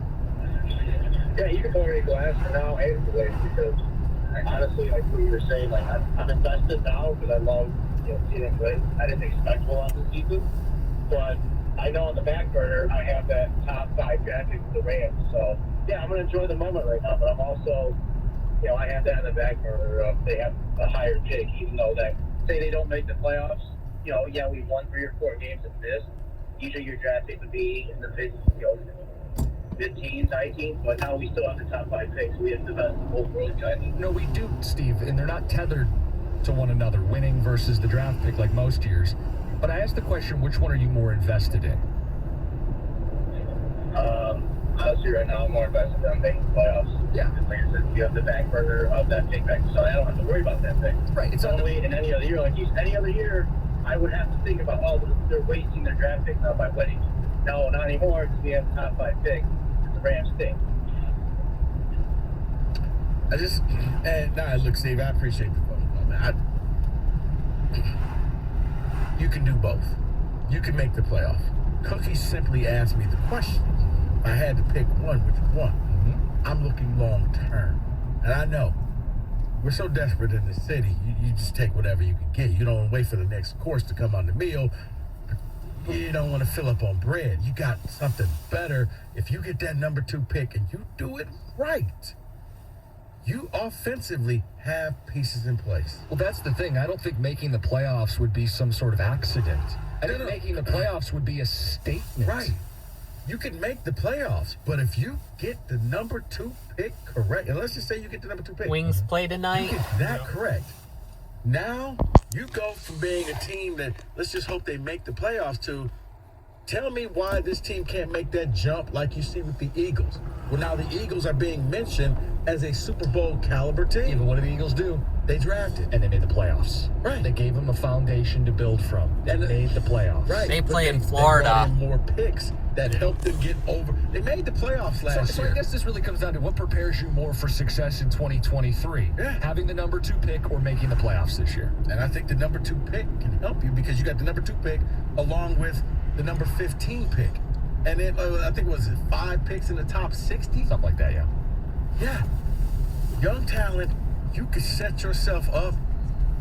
Yeah, you can pour me a glass for now and for later because honestly, like what you were saying, like I'm invested now because I love seeing them win. I didn't expect a lot this season, but I know on the back burner I have that top 5 draft pick with the Rams. So yeah, I'm gonna enjoy the moment right now, but I'm also, I have that in the back burner of they have a higher pick, even though that say they don't make the playoffs. Yeah, we won 3 or 4 games and missed. Usually your draft pick would be in the mid-teens, high teens, but now we still have the top 5 picks. We have the best of both worlds, guys. No, we do, Steve, and they're not tethered to one another, winning versus the draft pick like most years. But I asked the question, which one are you more invested in? Honestly, right now I'm more invested in making the playoffs. Yeah. Like I said, you have the back burner of that pick back, so I don't have to worry about that pick. Right. It's only in any other year, any other year, I would have to think about, they're wasting their draft picks now by winning. No, not anymore, because we have the top 5 picks. The Rams stink. Look, Steve, I appreciate the phone call, man. You can do both. You can make the playoff. Cookie simply asked me the question. If I had to pick one, which one? I'm looking long term. And I know we're so desperate in the city, you just take whatever you can get. You don't wait for the next course to come on the meal. You don't want to fill up on bread. You got something better. If you get that number 2 pick and you do it right, you offensively have pieces in place. Well, that's the thing. I don't think making the playoffs would be some sort of accident. I think making the playoffs would be a statement. Right. You can make the playoffs, but if you get the number 2 pick correct, and let's just say you get the number 2 pick. Wings play tonight. You get that correct. Now, you go from being a team that, let's just hope they make the playoffs, to tell me why this team can't make that jump like you see with the Eagles. Well, now the Eagles are being mentioned as a Super Bowl caliber team. Yeah, but what did the Eagles do? They drafted. And they made the playoffs. Right. They gave them a foundation to build from. They made the playoffs. Right. They play in They Florida. brought in more picks that helped them get over. They made the playoffs last year. So I guess this really comes down to what prepares you more for success in 2023. Yeah. Having the number 2 pick or making the playoffs this year. And I think the number 2 pick can help you because you got the number 2 pick along with the number 15 pick. And then I think, was it 5 picks in the top 60? Something like that, yeah. Yeah. Young talent, you can set yourself up.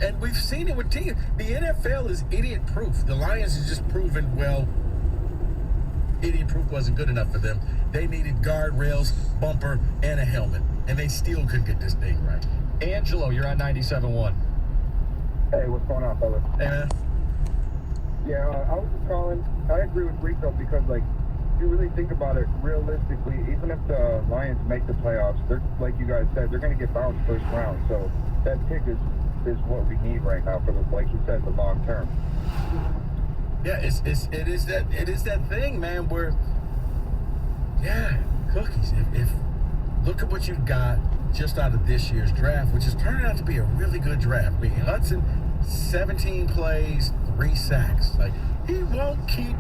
And we've seen it with teams. The NFL is idiot-proof. The Lions has just proven, idiot-proof wasn't good enough for them. They needed guardrails, bumper, and a helmet. And they still couldn't get this thing right. Angelo, you're on 97.1. Hey, what's going on, fellas? Hey, man. Yeah, I was just calling. I agree with Rico because, like, if you really think about it realistically, even if the Lions make the playoffs, they're, like you guys said, they're going to get bounced first round. So that pick is what we need right now for the, like you said, the long term. Yeah, it is that thing, man, where, yeah, cookies. If look at what you got just out of this year's draft, which is turning out to be a really good draft. I mean, Hudson, 17 plays, 3 sacks. Like, he won't keep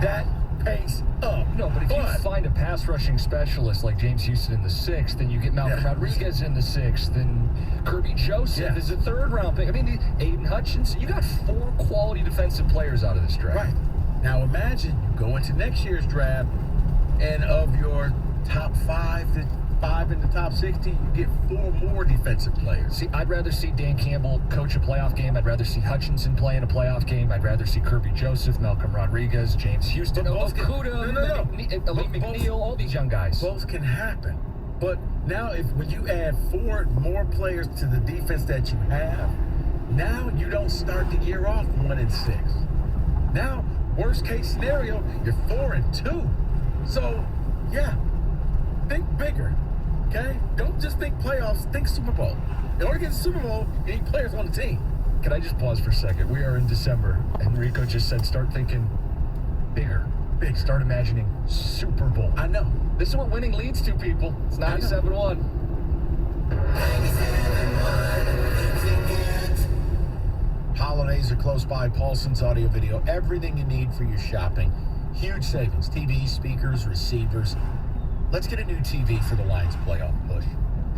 that pace up. No, but if you find a pass rushing specialist like James Houston in the 6th, then you get Malcolm Rodriguez in the 6th, and Kirby Joseph is a 3rd round pick. I mean, Aiden Hutchinson, you got 4 quality defensive players out of this draft. Right. Now imagine you go into next year's draft, and of your top 5 in the top 60, you get 4 more defensive players. See, I'd rather see Dan Campbell coach a playoff game. I'd rather see Hutchinson play in a playoff game. I'd rather see Kirby Joseph, Malcolm Rodriguez, James Houston, Okuda, Ali McNeil, all these young guys. Both can happen. But now when you add 4 more players to the defense that you have, now you don't start the year off 1-6. Now, worst case scenario, you're 4-2. So, yeah, think bigger. Okay? Don't just think playoffs, think Super Bowl. In order to get the Super Bowl, you need players on the team. Can I just pause for a second? We are in December, and Rico just said start thinking bigger. Big. Start imagining Super Bowl. I know. This is what winning leads to, people. It's 97-1. Holidays are close by. Paulson's Audio Video. Everything you need for your shopping. Huge savings. TVs, speakers, receivers. Let's get a new TV for the Lions playoff push,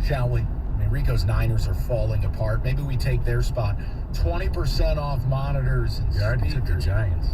shall we? I mean, Rico's Niners are falling apart. Maybe we take their spot. 20% off monitors and speakers. Took the Giants.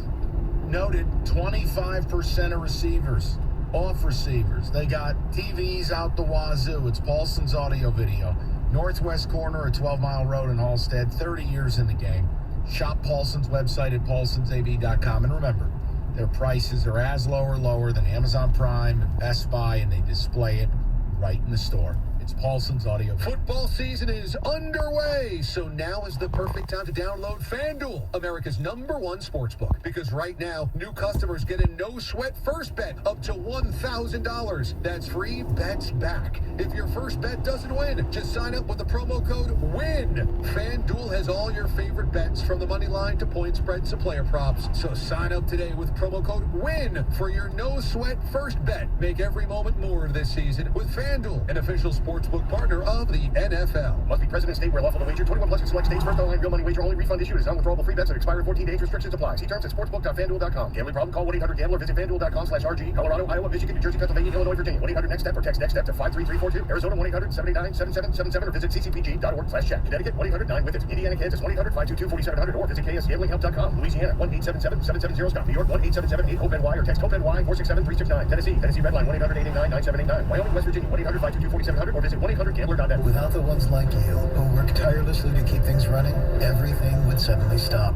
Noted, 25% of receivers, off receivers. They got TVs out the wazoo. It's Paulson's Audio Video. Northwest corner of 12 Mile Road in Halstead, 30 years in the game. Shop Paulson's website at paulsonsab.com. And remember, their prices are as low or lower than Amazon Prime and Best Buy, and they display it right in the store. It's Paulson's Audio. Football season is underway, so now is the perfect time to download FanDuel, America's #1 sportsbook. Because right now, new customers get a no-sweat first bet up to $1,000. That's free bets back. If your first bet doesn't win, just sign up with the promo code WIN. FanDuel has all your favorite bets from the money line to point spreads to player props. So sign up today with promo code WIN for your no-sweat first bet. Make every moment more this season with FanDuel, an official sportsbook partner of the NFL. Must be present in state where lawful to wager. 21 plus in select states. First online real money wager only. Refund issued is non-withdrawable free bets that expire in 14 days. Restrictions apply. See terms at sportsbook.fanduel.com. Gambling problem? Call 1-800-GAMBLER. Visit fanduel.com/RG. Colorado, Iowa, Michigan, New Jersey, Pennsylvania, Illinois, Virginia. 1-800-NEXT-STEP or text NEXT-STEP to 53342. Arizona 1-800-789-7777 or visit ccpg.org/check. Connecticut 1-800-9-WITH-IT. Indiana, Kansas 1-800-522-4700 or visit ksgamblinghub.com. Louisiana 1-877-770-SCOP. New York 1-877-8-HOPE-NY or text HOPE-NY 467-369. Tennessee Redline 1-800-889-9789. Wyoming, West Virginia 1-800-522-4700 or visit 1-800-GAMBLER.net. Without the ones like you, who work tirelessly to keep things running, everything would suddenly stop.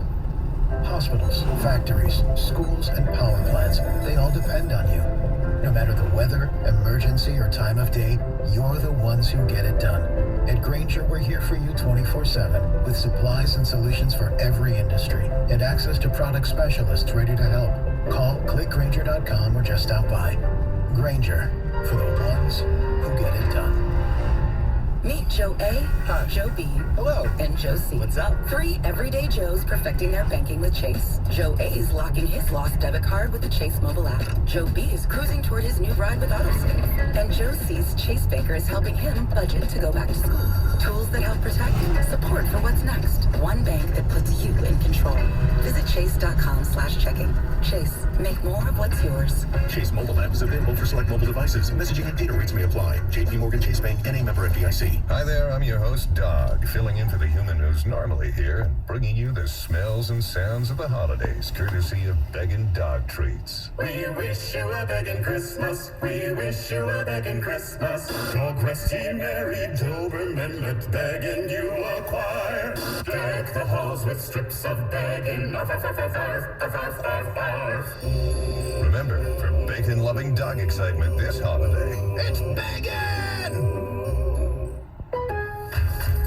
Hospitals, factories, schools, and power plants, they all depend on you. No matter the weather, emergency, or time of day, you're the ones who get it done. At Grainger, we're here for you 24/7 with supplies and solutions for every industry and access to product specialists ready to help. Call, click Grainger.com or just stop by. Grainger, for the ones who get it done. Meet Joe A, Joe B, hello, and Joe C. What's up? 3 everyday Joes perfecting their banking with Chase. Joe A is locking his lost debit card with the Chase mobile app. Joe B is cruising toward his new ride with Autosave. And Joe C's Chase banker is helping him budget to go back to school. Tools that help protect, support for what's next. One bank that puts you in control. Visit chase.com/checking. Chase, make more of what's yours. Chase mobile app is available for select mobile devices. Messaging and data rates may apply. JP Morgan Chase Bank, NA member FDIC. Hi there, I'm your host, Dog, filling in for the human who's normally here and bringing you the smells and sounds of the holidays, courtesy of Beggin' Dog Treats. We wish you a begging Christmas. We wish you a begging Christmas. Dog resty, merry Doberman, let begging you acquire. Deck the halls with strips of begging. Arf, arf, arf, arf, arf, arf, arf, arf. Remember, for bacon-loving dog excitement this holiday, it's Beggin'!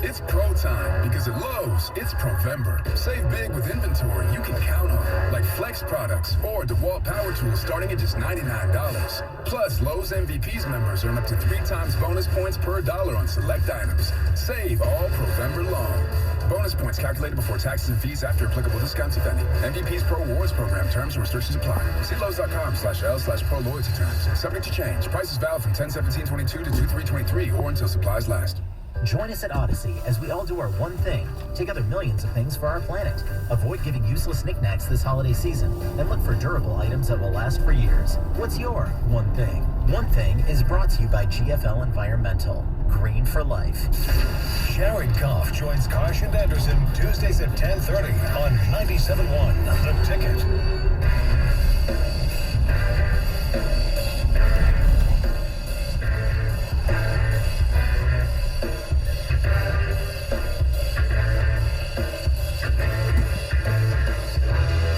It's pro time because Because at Lowe's, it's Provember. Save big with inventory you can count on, like Flex products or DeWalt power tools starting at just $99. Plus, Lowe's MVPs members earn up to 3 times bonus points per dollar on select items. Save all Provember long. Bonus points calculated before taxes and fees after applicable discounts, if any. MVP's Pro Rewards program terms and restrictions apply. See Lowe's.com/L/Pro Loyalty terms. Subject to change. Prices valid from 10/17/22 to 2/3/23 or until supplies last. Join us at Odyssey as we all do our one thing. Together millions of things for our planet. Avoid giving useless knickknacks this holiday season and look for durable items that will last for years. What's your one thing? One Thing is brought to you by GFL Environmental. Green for life. Jared Goff joins Karsh and Anderson Tuesdays at 10:30 on 97.1 The Ticket.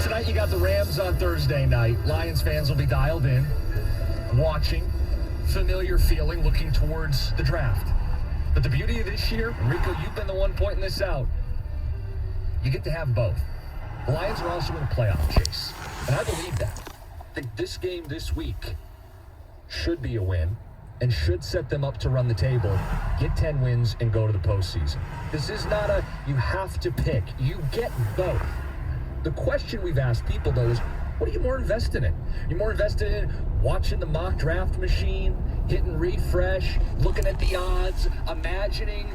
Tonight you got the Rams on Thursday night. Lions fans will be dialed in, watching, familiar feeling, looking towards the draft. But the beauty of this year, Enrico, you've been the one pointing this out, you get to have both. The Lions are also in a playoff chase, and I believe that. I think this game this week should be a win and should set them up to run the table, get 10 wins, and go to the postseason. This is not a you have to pick. You get both. The question we've asked people, though, is what are you more invested in? You're more invested in watching the mock draft machine, hitting refresh, looking at the odds, imagining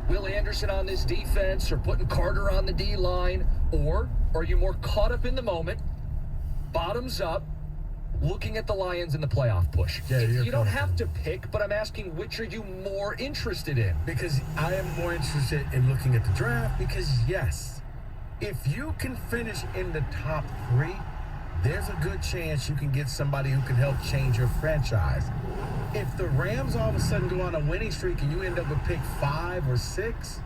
Will Anderson on this defense or putting Carter on the D-line? Or are you more caught up in the moment, bottoms up, looking at the Lions in the playoff push? Yeah, you don't have to pick, but I'm asking which are you more interested in? Because I am more interested in looking at the draft because, yes, if you can finish in the top 3, there's a good chance you can get somebody who can help change your franchise. If the Rams all of a sudden go on a winning streak and you end up with pick 5 or 6,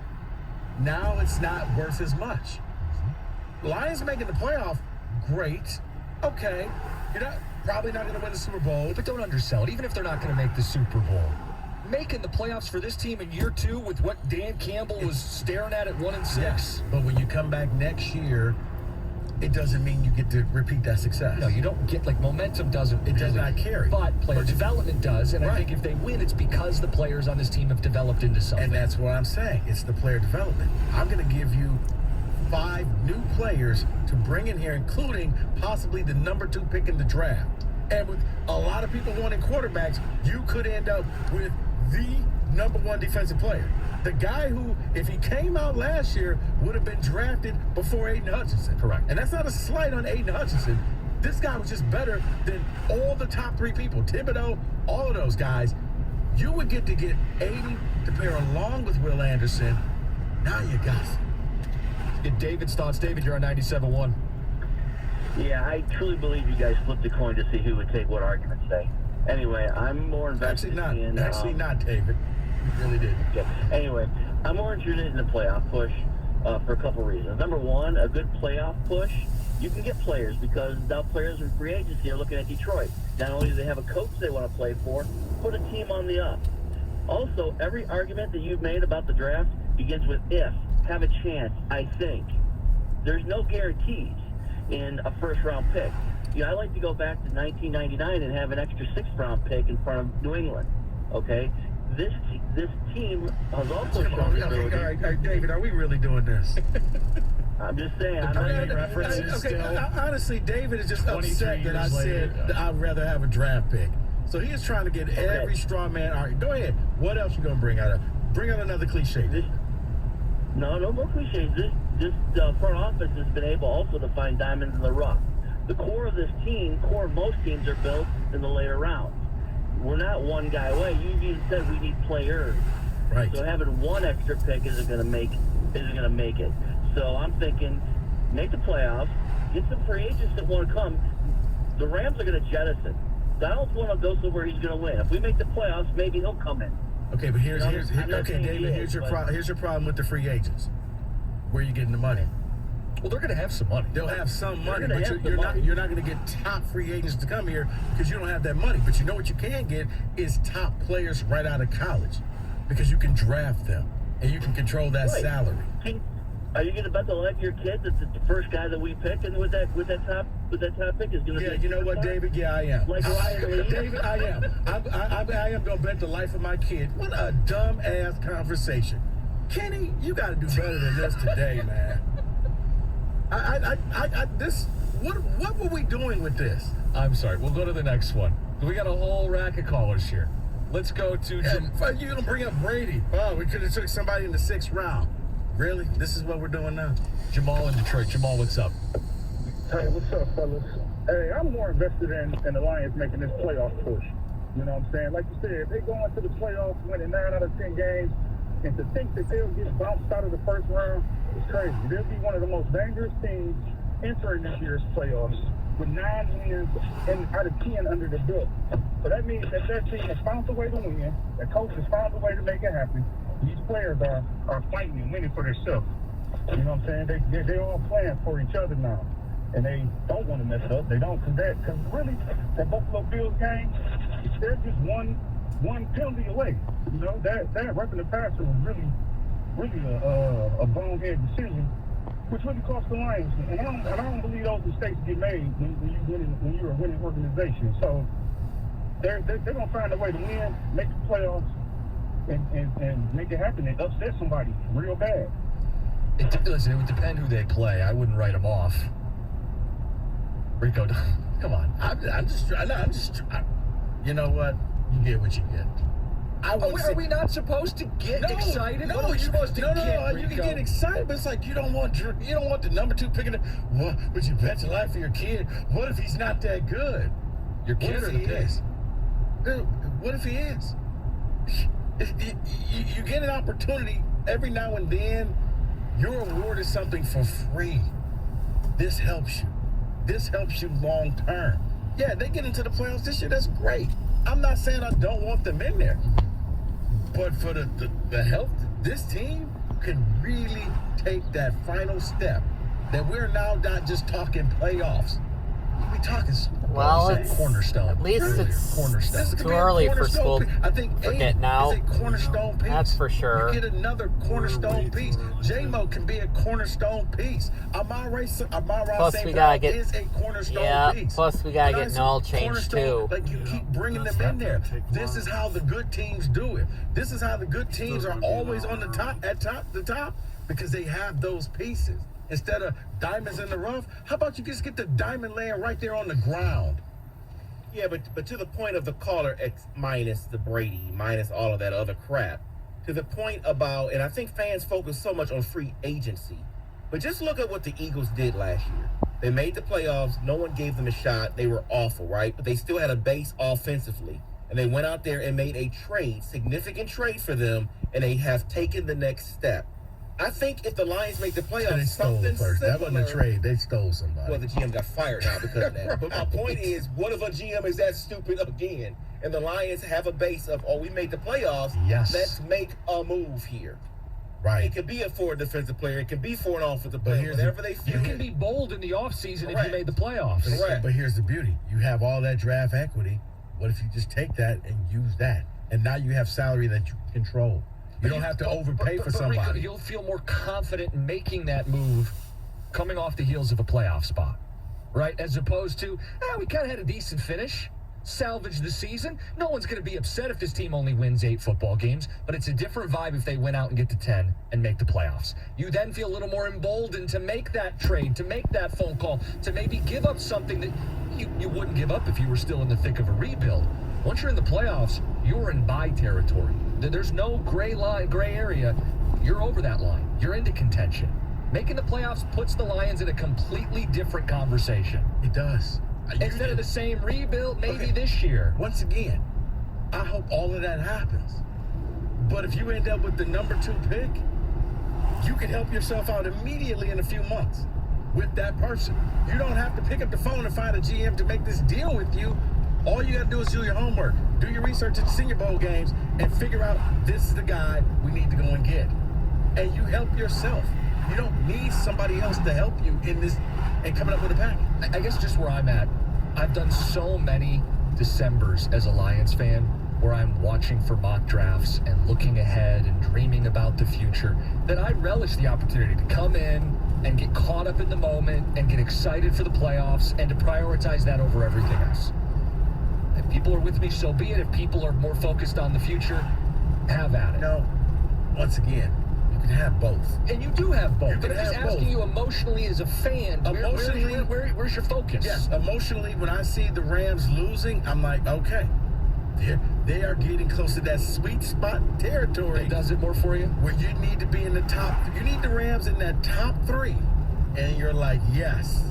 now it's not worth as much. Lions making the playoff, great. Okay, you're probably not going to win the Super Bowl. But don't undersell it, even if they're not going to make the Super Bowl. Making the playoffs for this team in year 2 with what Dan Campbell was staring at 1-6. Yes, but when you come back next year, it doesn't mean you get to repeat that success. No, you don't get, momentum doesn't. It does not carry. But player development does, and I think if they win, it's because the players on this team have developed into something. And that's what I'm saying. It's the player development. I'm going to give you 5 new players to bring in here, including possibly the number 2 pick in the draft. And with a lot of people wanting quarterbacks, you could end up with the number 1 defensive player. The guy who, if he came out last year, would have been drafted before Aiden Hutchinson. Correct. And that's not a slight on Aiden Hutchinson. This guy was just better than all the top 3 people. Thibodeau, all of those guys. You would get Aiden to pair along with Will Anderson. Now you got it. Get David's thoughts. David, you're on 97.1. Yeah, I truly believe you guys flipped a coin to see who would take what argument today. Anyway, I'm more invested in... Actually not, David. You really did. Okay. Anyway, I'm more interested in the playoff push for a couple reasons. Number one, a good playoff push, you can get players because now players in free agency are looking at Detroit. Not only do they have a coach they want to play for, put a team on the up. Also, every argument that you've made about the draft begins with if, have a chance, I think. There's no guarantees in a first-round pick. I like to go back to 1999 and have an extra 6th-round pick in front of New England. Okay, this team has also shown ability. All right, David, are we really doing this? I'm just saying. Honestly, David is just upset that I said that I'd rather have a draft pick. So he is trying to get every straw man argument. Go ahead. What else you gonna bring out? Bring out another cliche. No more cliches. This front office has been able also to find diamonds in the rough. The core of this team, core of most teams, are built in the later rounds. We're not one guy away. You even said we need players. Right. So having one extra pick isn't going to make it. So I'm thinking, make the playoffs, get some free agents that want to come. The Rams are going to jettison. Donald's one will go somewhere he's going to win. If we make the playoffs, maybe he'll come in. Okay, but here's David. Here's your problem with the free agents. Where are you getting the money? Well, they're going to have some money. They'll have some money, but you're not going to get top free agents to come here because you don't have that money. But you know what you can get is top players right out of college because you can draft them and you can control that salary. Are you going to bet the life of your kid that the first guy that we pick and with that top pick is going to be? Yeah, you know what, David? Yeah, I am. Like Ryan Lee? David, I am. I am going to bet the life of my kid. What a dumb-ass conversation. Kenny, you got to do better than this today, man. What were we doing with this? I'm sorry. We'll go to the next one. We got a whole rack of callers here. Let's go to You don't bring up Brady. Oh, we could have took somebody in the 6th round. Really? This is what we're doing now? Jamal in Detroit. Jamal, what's up? Hey, what's up, fellas? Hey, I'm more invested in the Lions making this playoff push. You know what I'm saying? Like you said, if they go into the playoffs winning 9 out of 10 games, and to think that they'll get bounced out of the first round is crazy. They'll be one of the most dangerous teams entering this year's playoffs with 9 wins out of 10 under the belt. So that means that team has found a way to win. The coach has found a way to make it happen. These players are fighting and winning for themselves. You know what I'm saying? They're all playing for each other now. And they don't want to mess up. They don't, because really, that Buffalo Bills game, they're just one penalty away. You know, that roughing the passer was really a bonehead decision, which really cost the Lions. And I don't believe those mistakes get made when you're a winning organization. So they're gonna find a way to win, make the playoffs, and make it happen and upset somebody real bad. Listen, it would depend who they play. I wouldn't write them off. Rico, come on. I'm just you know what? You get what you get. Are we not supposed to get excited? No, what are we supposed to get, you Rico? can get excited, but it's like you don't want the number 2 picking it. What would you bet your life for your kid? What if he's not that good? Your kid or the pick? What if he is? You get an opportunity every now and then. You're awarded something for free. This helps you. This helps you long term. Yeah, they get into the playoffs this year. That's great. I'm not saying I don't want them in there. But for the health, this team can really take that final step. That we're now not just talking playoffs. We talking. Well, it's cornerstone. At least it's cornerstone. too early for school. I think Forget now. is a cornerstone piece. That's for sure. You get another cornerstone piece. J-Mo can be a cornerstone piece. Amara Plus we gotta get is a cornerstone piece. Plus we gotta get null change too. Like you keep bringing them in there. This is how the good teams do it. This is how the good teams are always on the top because they have those pieces. Instead of diamonds in the rough, how about you just get the diamond laying right there on the ground? Yeah, but to the point of the caller minus the Brady, minus all of that other crap, to the point about, and I think fans focus so much on free agency, but just look at what the Eagles did last year. They made the playoffs. No one gave them a shot. They were awful, right? But they still had a base offensively. And they went out there and made a trade, significant trade for them, and they have taken the next step. I think if the Lions make the playoffs, they stole something first. similar. That wasn't a trade. They stole somebody. Well, the GM got fired now because of that. But my point is, what if a GM is that stupid again? And the Lions have a base of, we made the playoffs. Yes. Let's make a move here. Right. It could be for a defensive player. It can be for an offensive player. Whatever they feel. You can be bold in the offseason if you made the playoffs. Correct. But here's the beauty. You have all that draft equity. What if you just take that and use that? And now you have salary that you control. You don't have to overpay for somebody. Rico, you'll feel more confident in making that move coming off the heels of a playoff spot, right? As opposed to, we kind of had a decent finish, salvage the season. No one's going to be upset if this team only wins 8 football games, but it's a different vibe if they win out and get to 10 and make the playoffs. You then feel a little more emboldened to make that trade, to make that phone call, to maybe give up something that you wouldn't give up if you were still in the thick of a rebuild. Once you're in the playoffs, you're in bye territory. There's no gray area. You're over that line. You're into contention. Making the playoffs puts the Lions in a completely different conversation. It does. Instead of the same rebuild, maybe this year. Once again, I hope all of that happens. But if you end up with the number 2 pick, you can help yourself out immediately in a few months with that person. You don't have to pick up the phone and find a GM to make this deal with you. All you got to do is do your homework, do your research at the Senior Bowl games, and figure out this is the guy we need to go and get. And you help yourself. You don't need somebody else to help you in this and coming up with a package. I guess just where I'm at, I've done so many Decembers as a Lions fan where I'm watching for mock drafts and looking ahead and dreaming about the future, then I relish the opportunity to come in and get caught up in the moment and get excited for the playoffs and to prioritize that over everything else. If people are with me, so be it. If people are more focused on the future, have at it. No, once again, you can have both. And you do have both. You I'm can just have asking both. you emotionally as a fan, where's your focus? Yes, emotionally, when I see the Rams losing, I'm like, okay, they are getting close to that sweet spot territory. It does it more for you? Where you need to be in the top. You need the Rams in that top 3. And you're like, yes.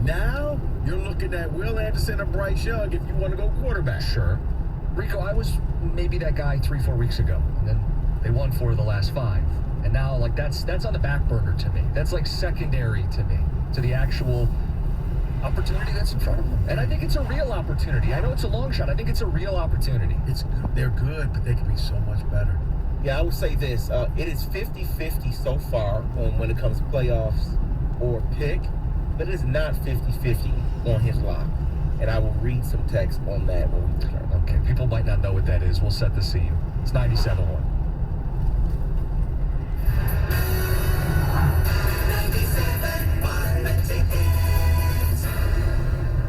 Now, you're looking at Will Anderson or Bryce Young if you want to go quarterback. Sure. Rico, I was maybe that guy 3-4 weeks ago. And then they won 4 of the last 5. And now, like, that's on the back burner to me. That's, like, secondary to me, to the actual opportunity that's in front of them. And I think it's a real opportunity. I know it's a long shot. I think it's a real opportunity. They're good, but they can be so much better. Yeah, I would say this. It is 50-50 so far when it comes to playoffs or pick, but it is not 50-50 on his lock. And I will read some text on that when we return. Okay, people might not know what that is. We'll set the scene. It's 97.1.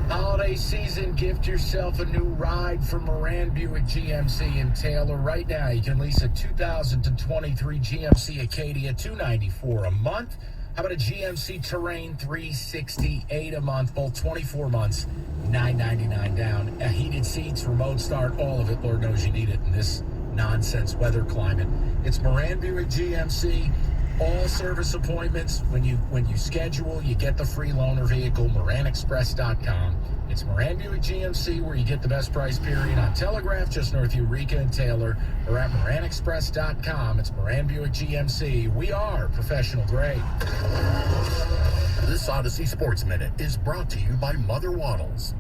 Holiday season, gift yourself a new ride from Moran Buick GMC in Taylor. Right now, you can lease a 2023 GMC Acadia, $294 a month. How about a GMC Terrain, $368 a month, both 24 months, $999 down. Heated seats, remote start, all of it. Lord knows you need it in this nonsense weather climate. It's Moran Buick GMC. All service appointments, when you schedule, you get the free loaner vehicle, MoranExpress.com. It's Moran Buick GMC, where you get the best price period on Telegraph, just north of Eureka and Taylor, or at MoranExpress.com. It's Moran Buick GMC. We are professional grade. This Odyssey Sports Minute is brought to you by Mother Waddles.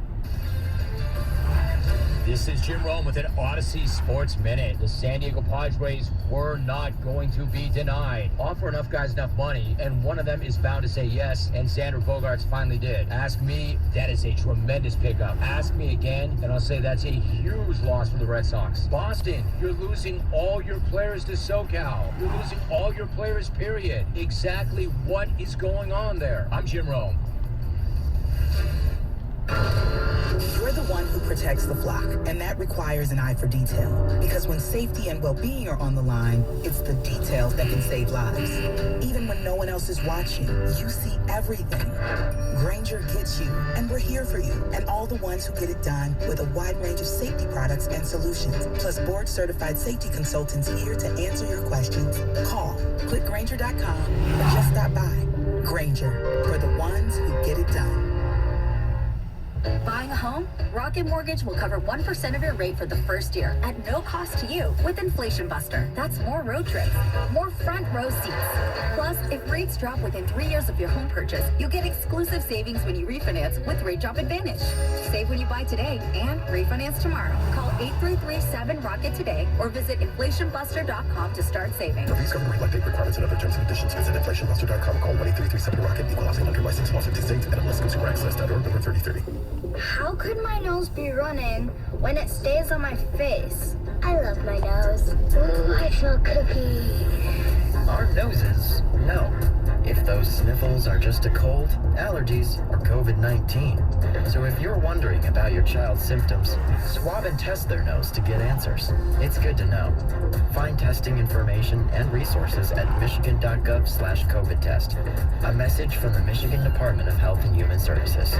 This is Jim Rome with an Odyssey Sports Minute. The San Diego Padres were not going to be denied. Offer enough guys enough money, and one of them is bound to say yes, and Xander Bogaerts finally did. Ask me, that is a tremendous pickup. Ask me again, and I'll say that's a huge loss for the Red Sox. Boston, you're losing all your players to SoCal. You're losing all your players, period. Exactly what is going on there? I'm Jim Rome. You're the one who protects the flock, and that requires an eye for detail. Because when safety and well-being are on the line, it's the details that can save lives. Even when no one else is watching, you see everything. Grainger gets you, and we're here for you, and all the ones who get it done with a wide range of safety products and solutions, plus board-certified safety consultants here to answer your questions. Call, click Grainger.com, or just stop by. Grainger, for the ones who get it done. Buying a home? Rocket Mortgage will cover 1% of your rate for the first year at no cost to you with Inflation Buster. That's more road trips, more front row seats. Plus, if rates drop within 3 years of your home purchase, you'll get exclusive savings when you refinance with Rate Drop Advantage. Save when you buy today and refinance tomorrow. Call 833-7-ROCKET today or visit inflationbuster.com to start saving. For fees, government date requirements and other terms and conditions, visit inflationbuster.com. Call 1-833-7-ROCKET. Equal housing lender license, Washington State, and MLSConsumerAccess.org, number 33. How could my nose be running when it stays on my face? I love my nose. Ooh, I smell cookies. Our noses know if those sniffles are just a cold, allergies, or COVID-19. So if you're wondering about your child's symptoms, swab and test their nose to get answers. It's good to know. Find testing information and resources at michigan.gov/COVID test. A message from the Michigan Department of Health and Human Services.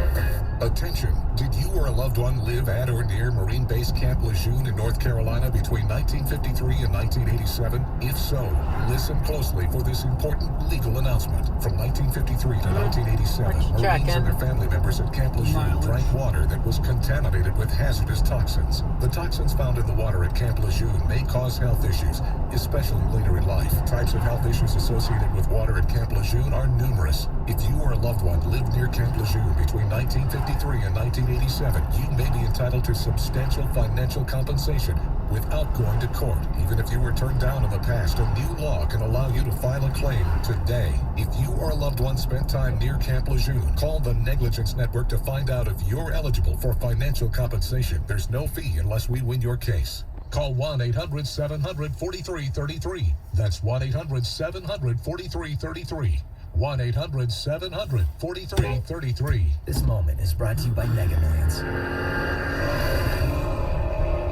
Attention, did you or a loved one live at or near Marine Base Camp Lejeune in North Carolina between 1953 and 1987? If so, listen closely for this important legal announcement. From 1953 to 1987, Marines and their family members at Camp Lejeune drank water that was contaminated with hazardous toxins. The toxins found in the water at Camp Lejeune may cause health issues, especially later in life. Types of health issues associated with water at Camp Lejeune are numerous. If you or a loved one lived near Camp Lejeune between 1953 and 1987, you may be entitled to substantial financial compensation without going to court. Even if you were turned down in the past, a new law can allow you to file a claim today. If you or a loved one spent time near Camp Lejeune, call the Negligence Network to find out if you're eligible for financial compensation. There's no fee unless we win your case. Call 1-800-700-4333. That's 1-800-700-4333. 1-800-700-4333. This moment is brought to you by Mega Millions.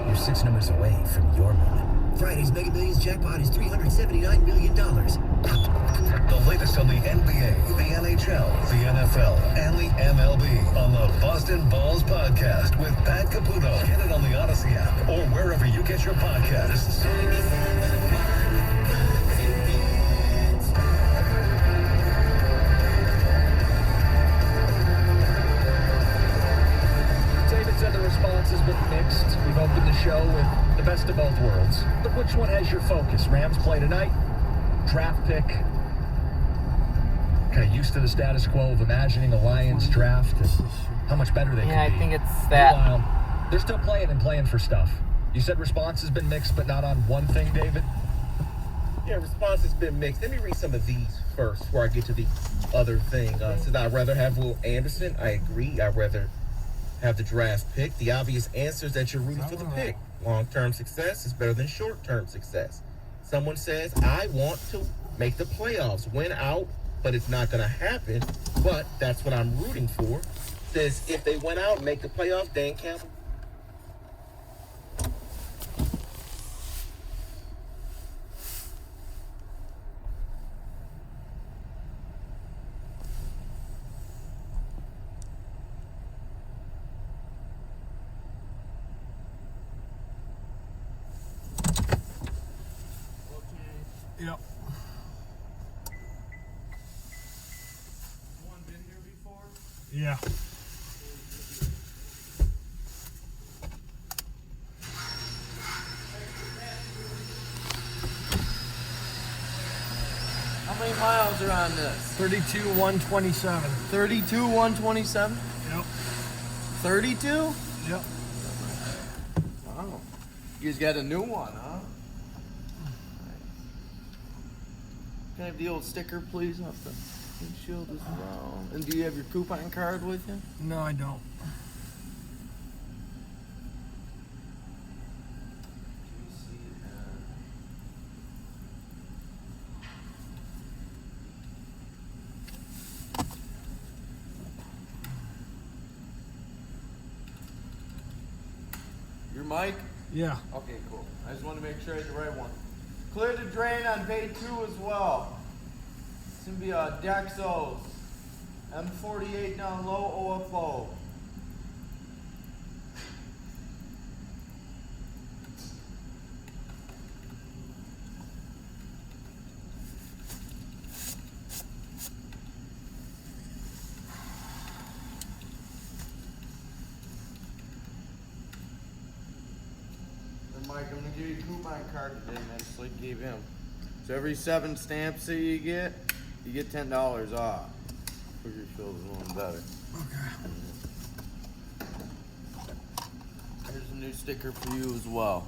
You're 6 numbers away from your moment. Friday's Mega Millions jackpot is $379 million. The latest on the NBA, the NHL, the NFL, and the MLB on the Boston Balls Podcast with Pat Caputo. Get it on the Odyssey app or wherever you get your podcasts. David said the response has been mixed. We've opened the show with the best of both worlds. But which one has your focus? Rams play tonight. Draft pick. Kind of used to the status quo of imagining a Lions draft and how much better they could be. Yeah, I think it's that. Meanwhile, they're still playing and playing for stuff. You said response has been mixed, but not on one thing, David? Yeah, response has been mixed. Let me read some of these first before I get to the other thing. Since I'd rather have Will Anderson, I agree. I'd rather have the draft pick. The obvious answer is that you're rooting for the pick. Long-term success is better than short-term success. Someone says, I want to make the playoffs, win out, but it's not going to happen. But that's what I'm rooting for. Says, if they went out and make the playoffs, Dan Campbell. Yep. Yeah. How many miles are on this? 32,127. 32,127? Yep. 32? Yep. Wow. You guys got a new one, huh? Can I have the old sticker, please, off the windshield as well? And do you have your coupon card with you? No, I don't. Your mic? Yeah. Okay, cool. I just want to make sure I had the right one. Clear the drain on bay 2 as well. It's going to be a Dexos. M48 down low OFO. Mike, I'm gonna give you a coupon card today, man, just like I gave him. So every 7 stamps that you get $10 off. Figure feels a little better. Okay. Here's a new sticker for you as well.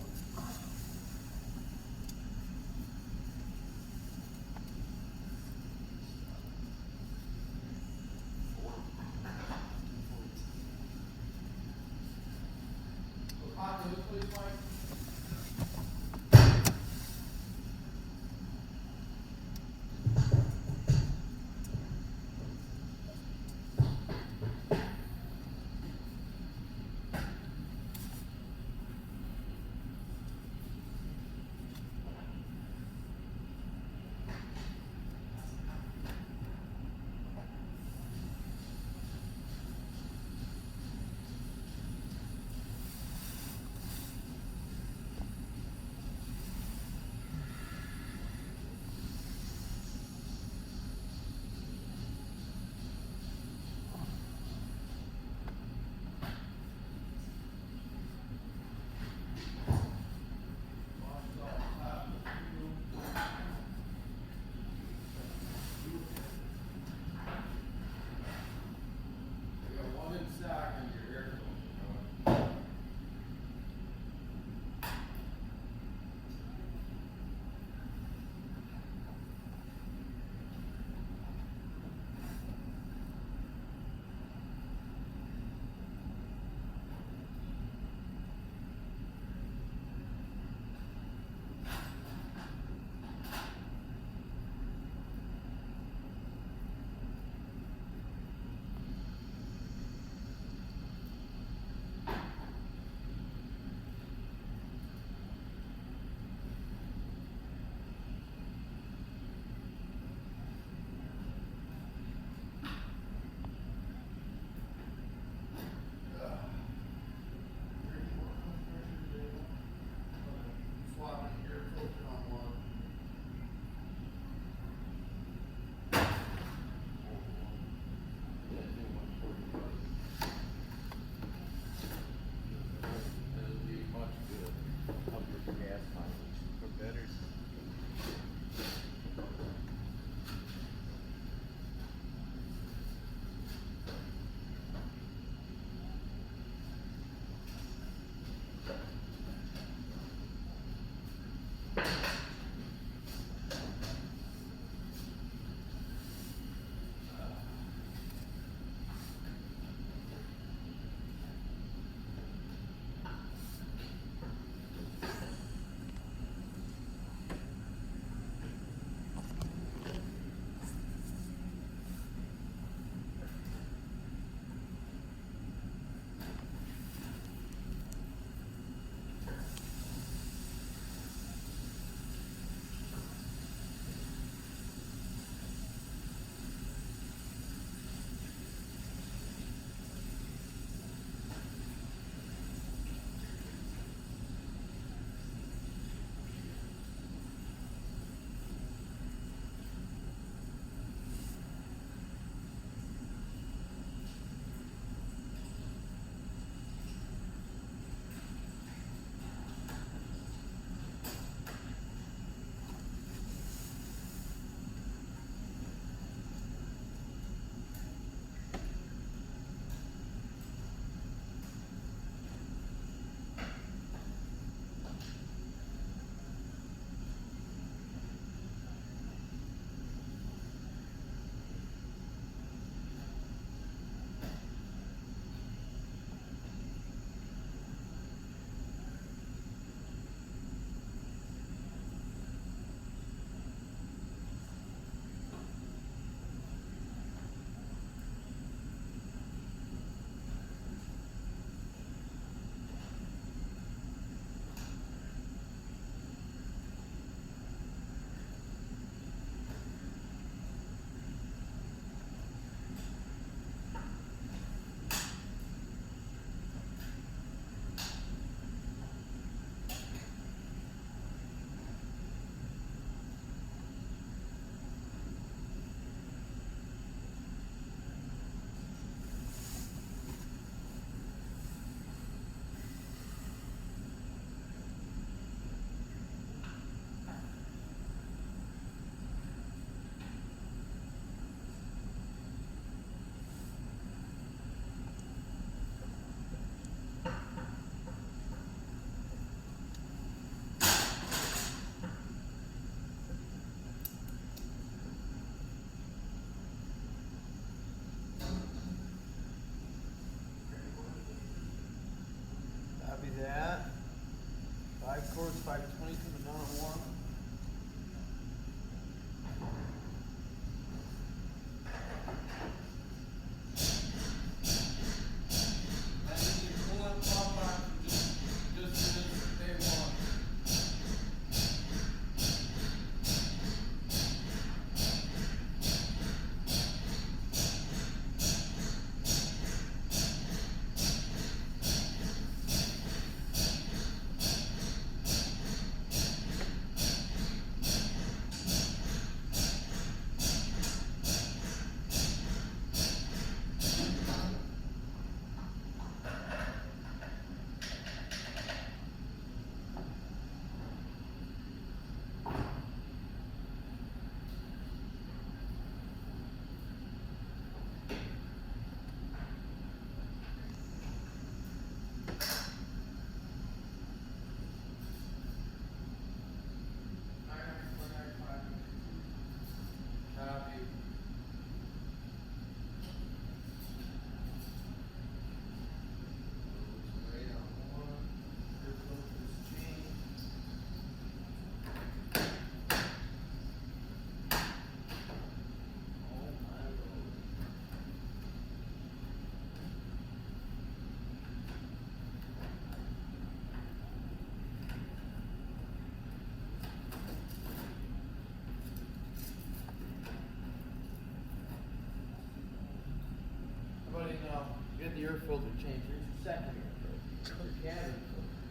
filter change. Here's your second air filter. Here's your cabin filter.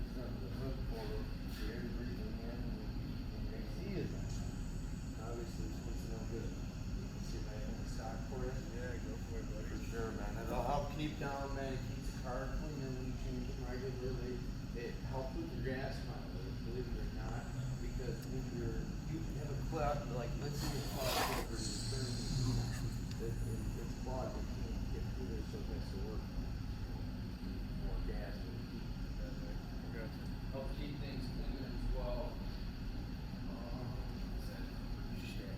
It's not the hook for the air you're breathing in when your AC is on. Obviously, this one's no good. Let's see if I have any stock for you. Yeah, go for it, buddy. For sure, man. It'll help keep down, man. It keeps the car cleaner when you change it regularly. It helps with your gas mileage, believe it or not. Because when you have a cloud, like, let's say it's clogged over, it's clogged, it can't get through there, so it has to work more gas. Help keep things cleaner as well. Shit.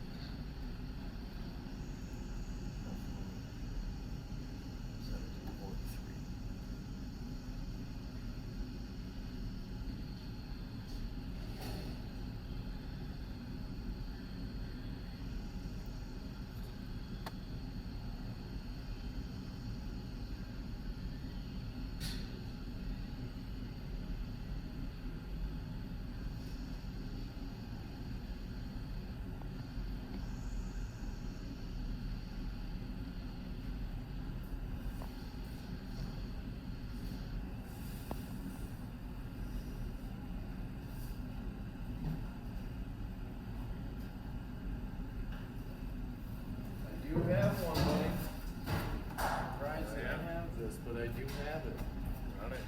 I do have one, buddy. Surprised I don't have this, but I do have it. Got it.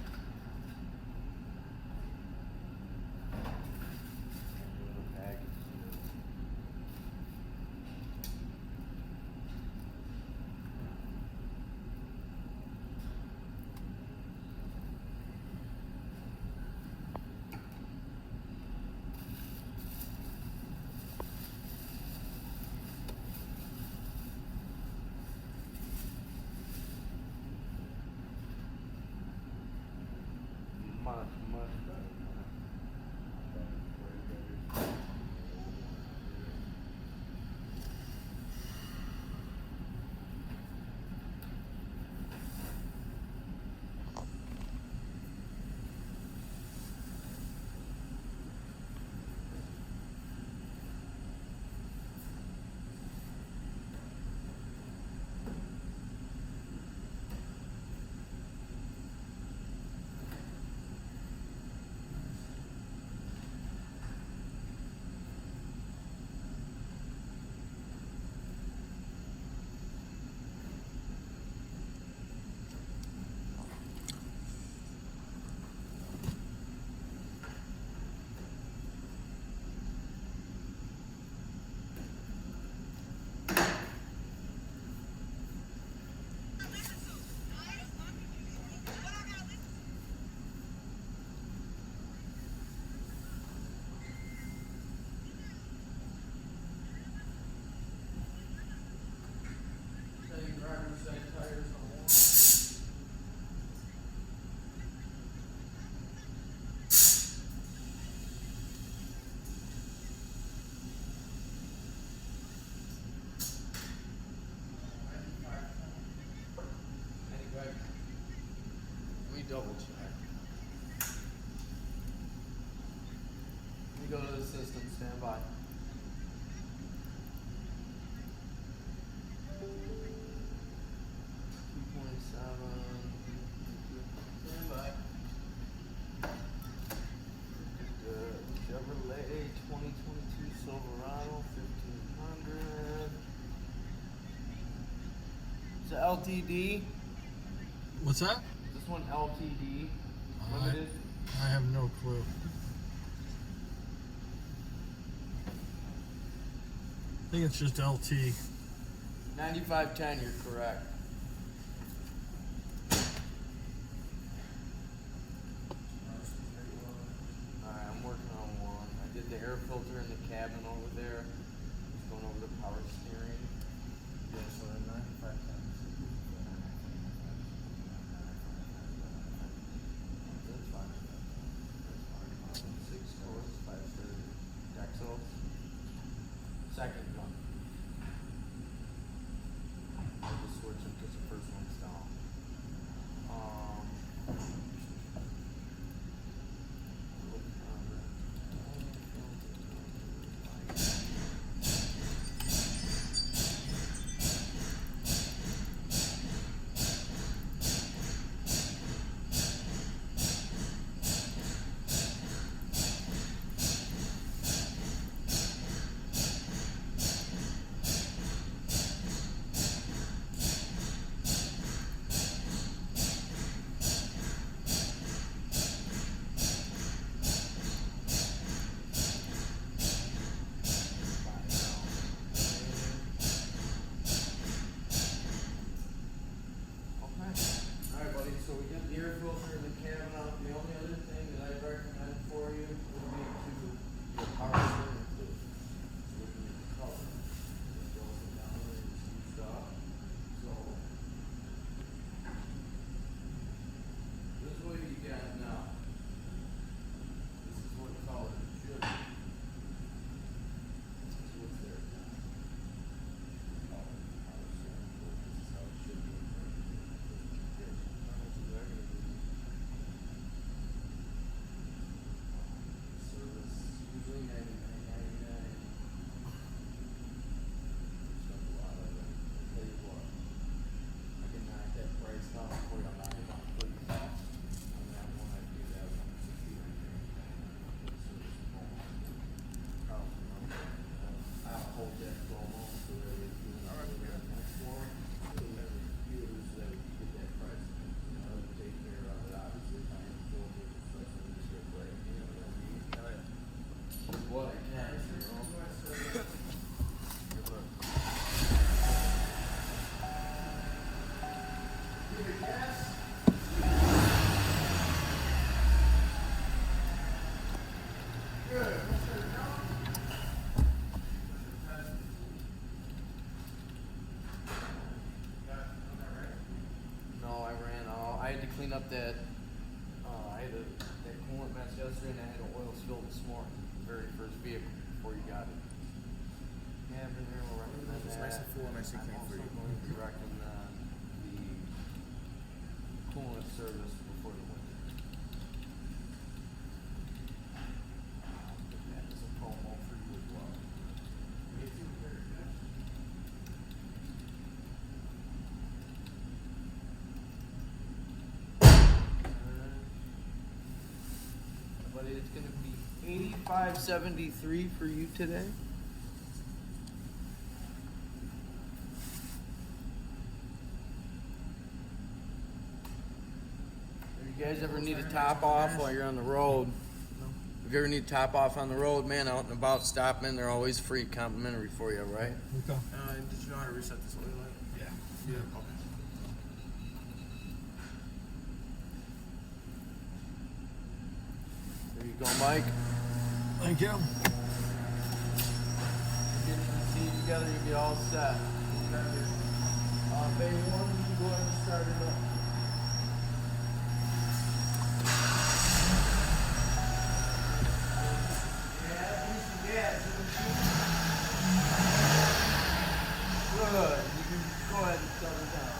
Much better. Double check. Let me go to the system, stand by. Stand by. Chevrolet 2022 Silverado 1500. It's a LTD. What's that? This one LTD limited. I have no clue. I think it's just LT. 9510, you're correct. Alright, I'm working on one. I did the air filter in the cabin over there. Just going over the power steering. Yeah, so 9510. Second gun. I'll just switch them because the first one's down. up that. I had that coolant mess yesterday, and I had an oil spill this morning. Very first vehicle before you got it. Yeah, I've been here. We'll recommend It's that. nice and full and nice and clean for you. I'm also going to recommend the coolant service before the winter. That is a promo for you as well. Me too, very good. But it's going to be $85.73 for you today. If you guys ever need a top off while you're on the road, if you ever need a top off on the road, man, out and about, stop in. They're always free, complimentary for you, right? Okay. Did you know how to reset this oil light? Yeah. Yeah. Okay. There you go, Mike. Thank you. Get the seat together, you'll be all set. Bay 1, you go ahead and start it up. Good. You can go ahead and shut it down.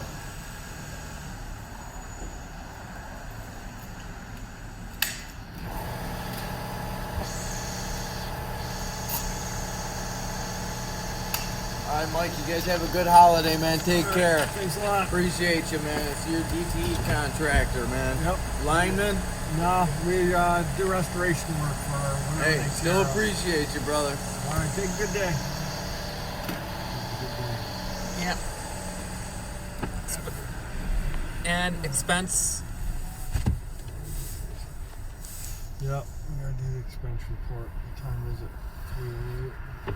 All right, Mike, you guys have a good holiday, man. Take care. Thanks a lot. Appreciate you, man. It's your DTE contractor, man. Yep. Lineman? No, we do restoration work for whenever Hey, they still tear up. appreciate you, brother. All right, take a good day. Yep. And expense. Yep, we gotta do the expense report. What time is it? 3:08.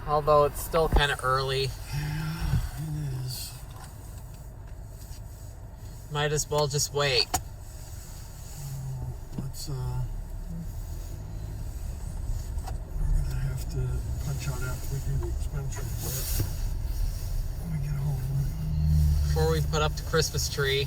Although it's still kind of early. Yeah, it is. Might as well just wait. Let's, we're gonna have to punch out after we do the expense report. When we get home. Before we put up the Christmas tree.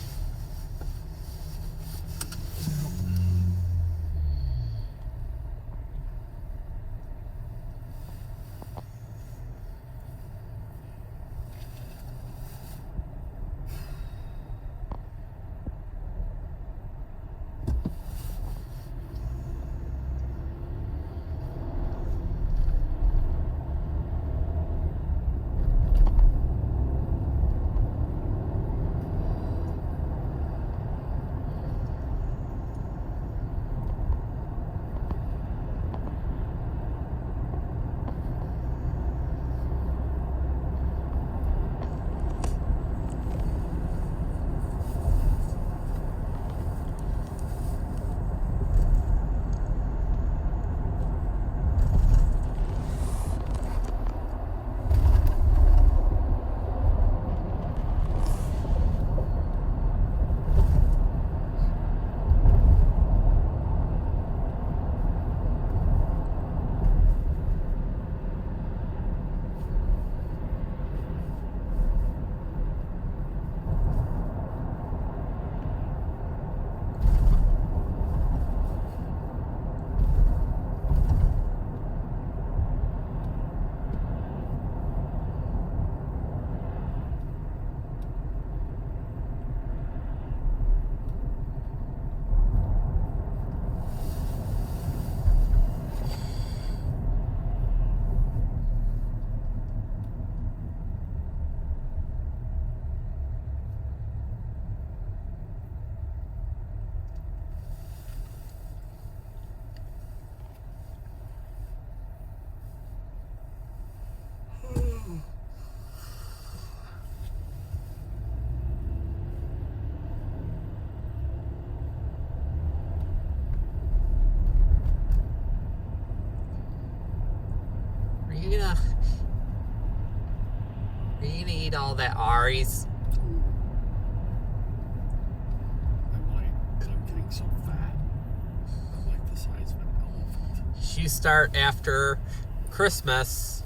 Are you gonna eat all that Ari's? I might, because I'm getting so fat. I'm like the size of an elephant. You start after Christmas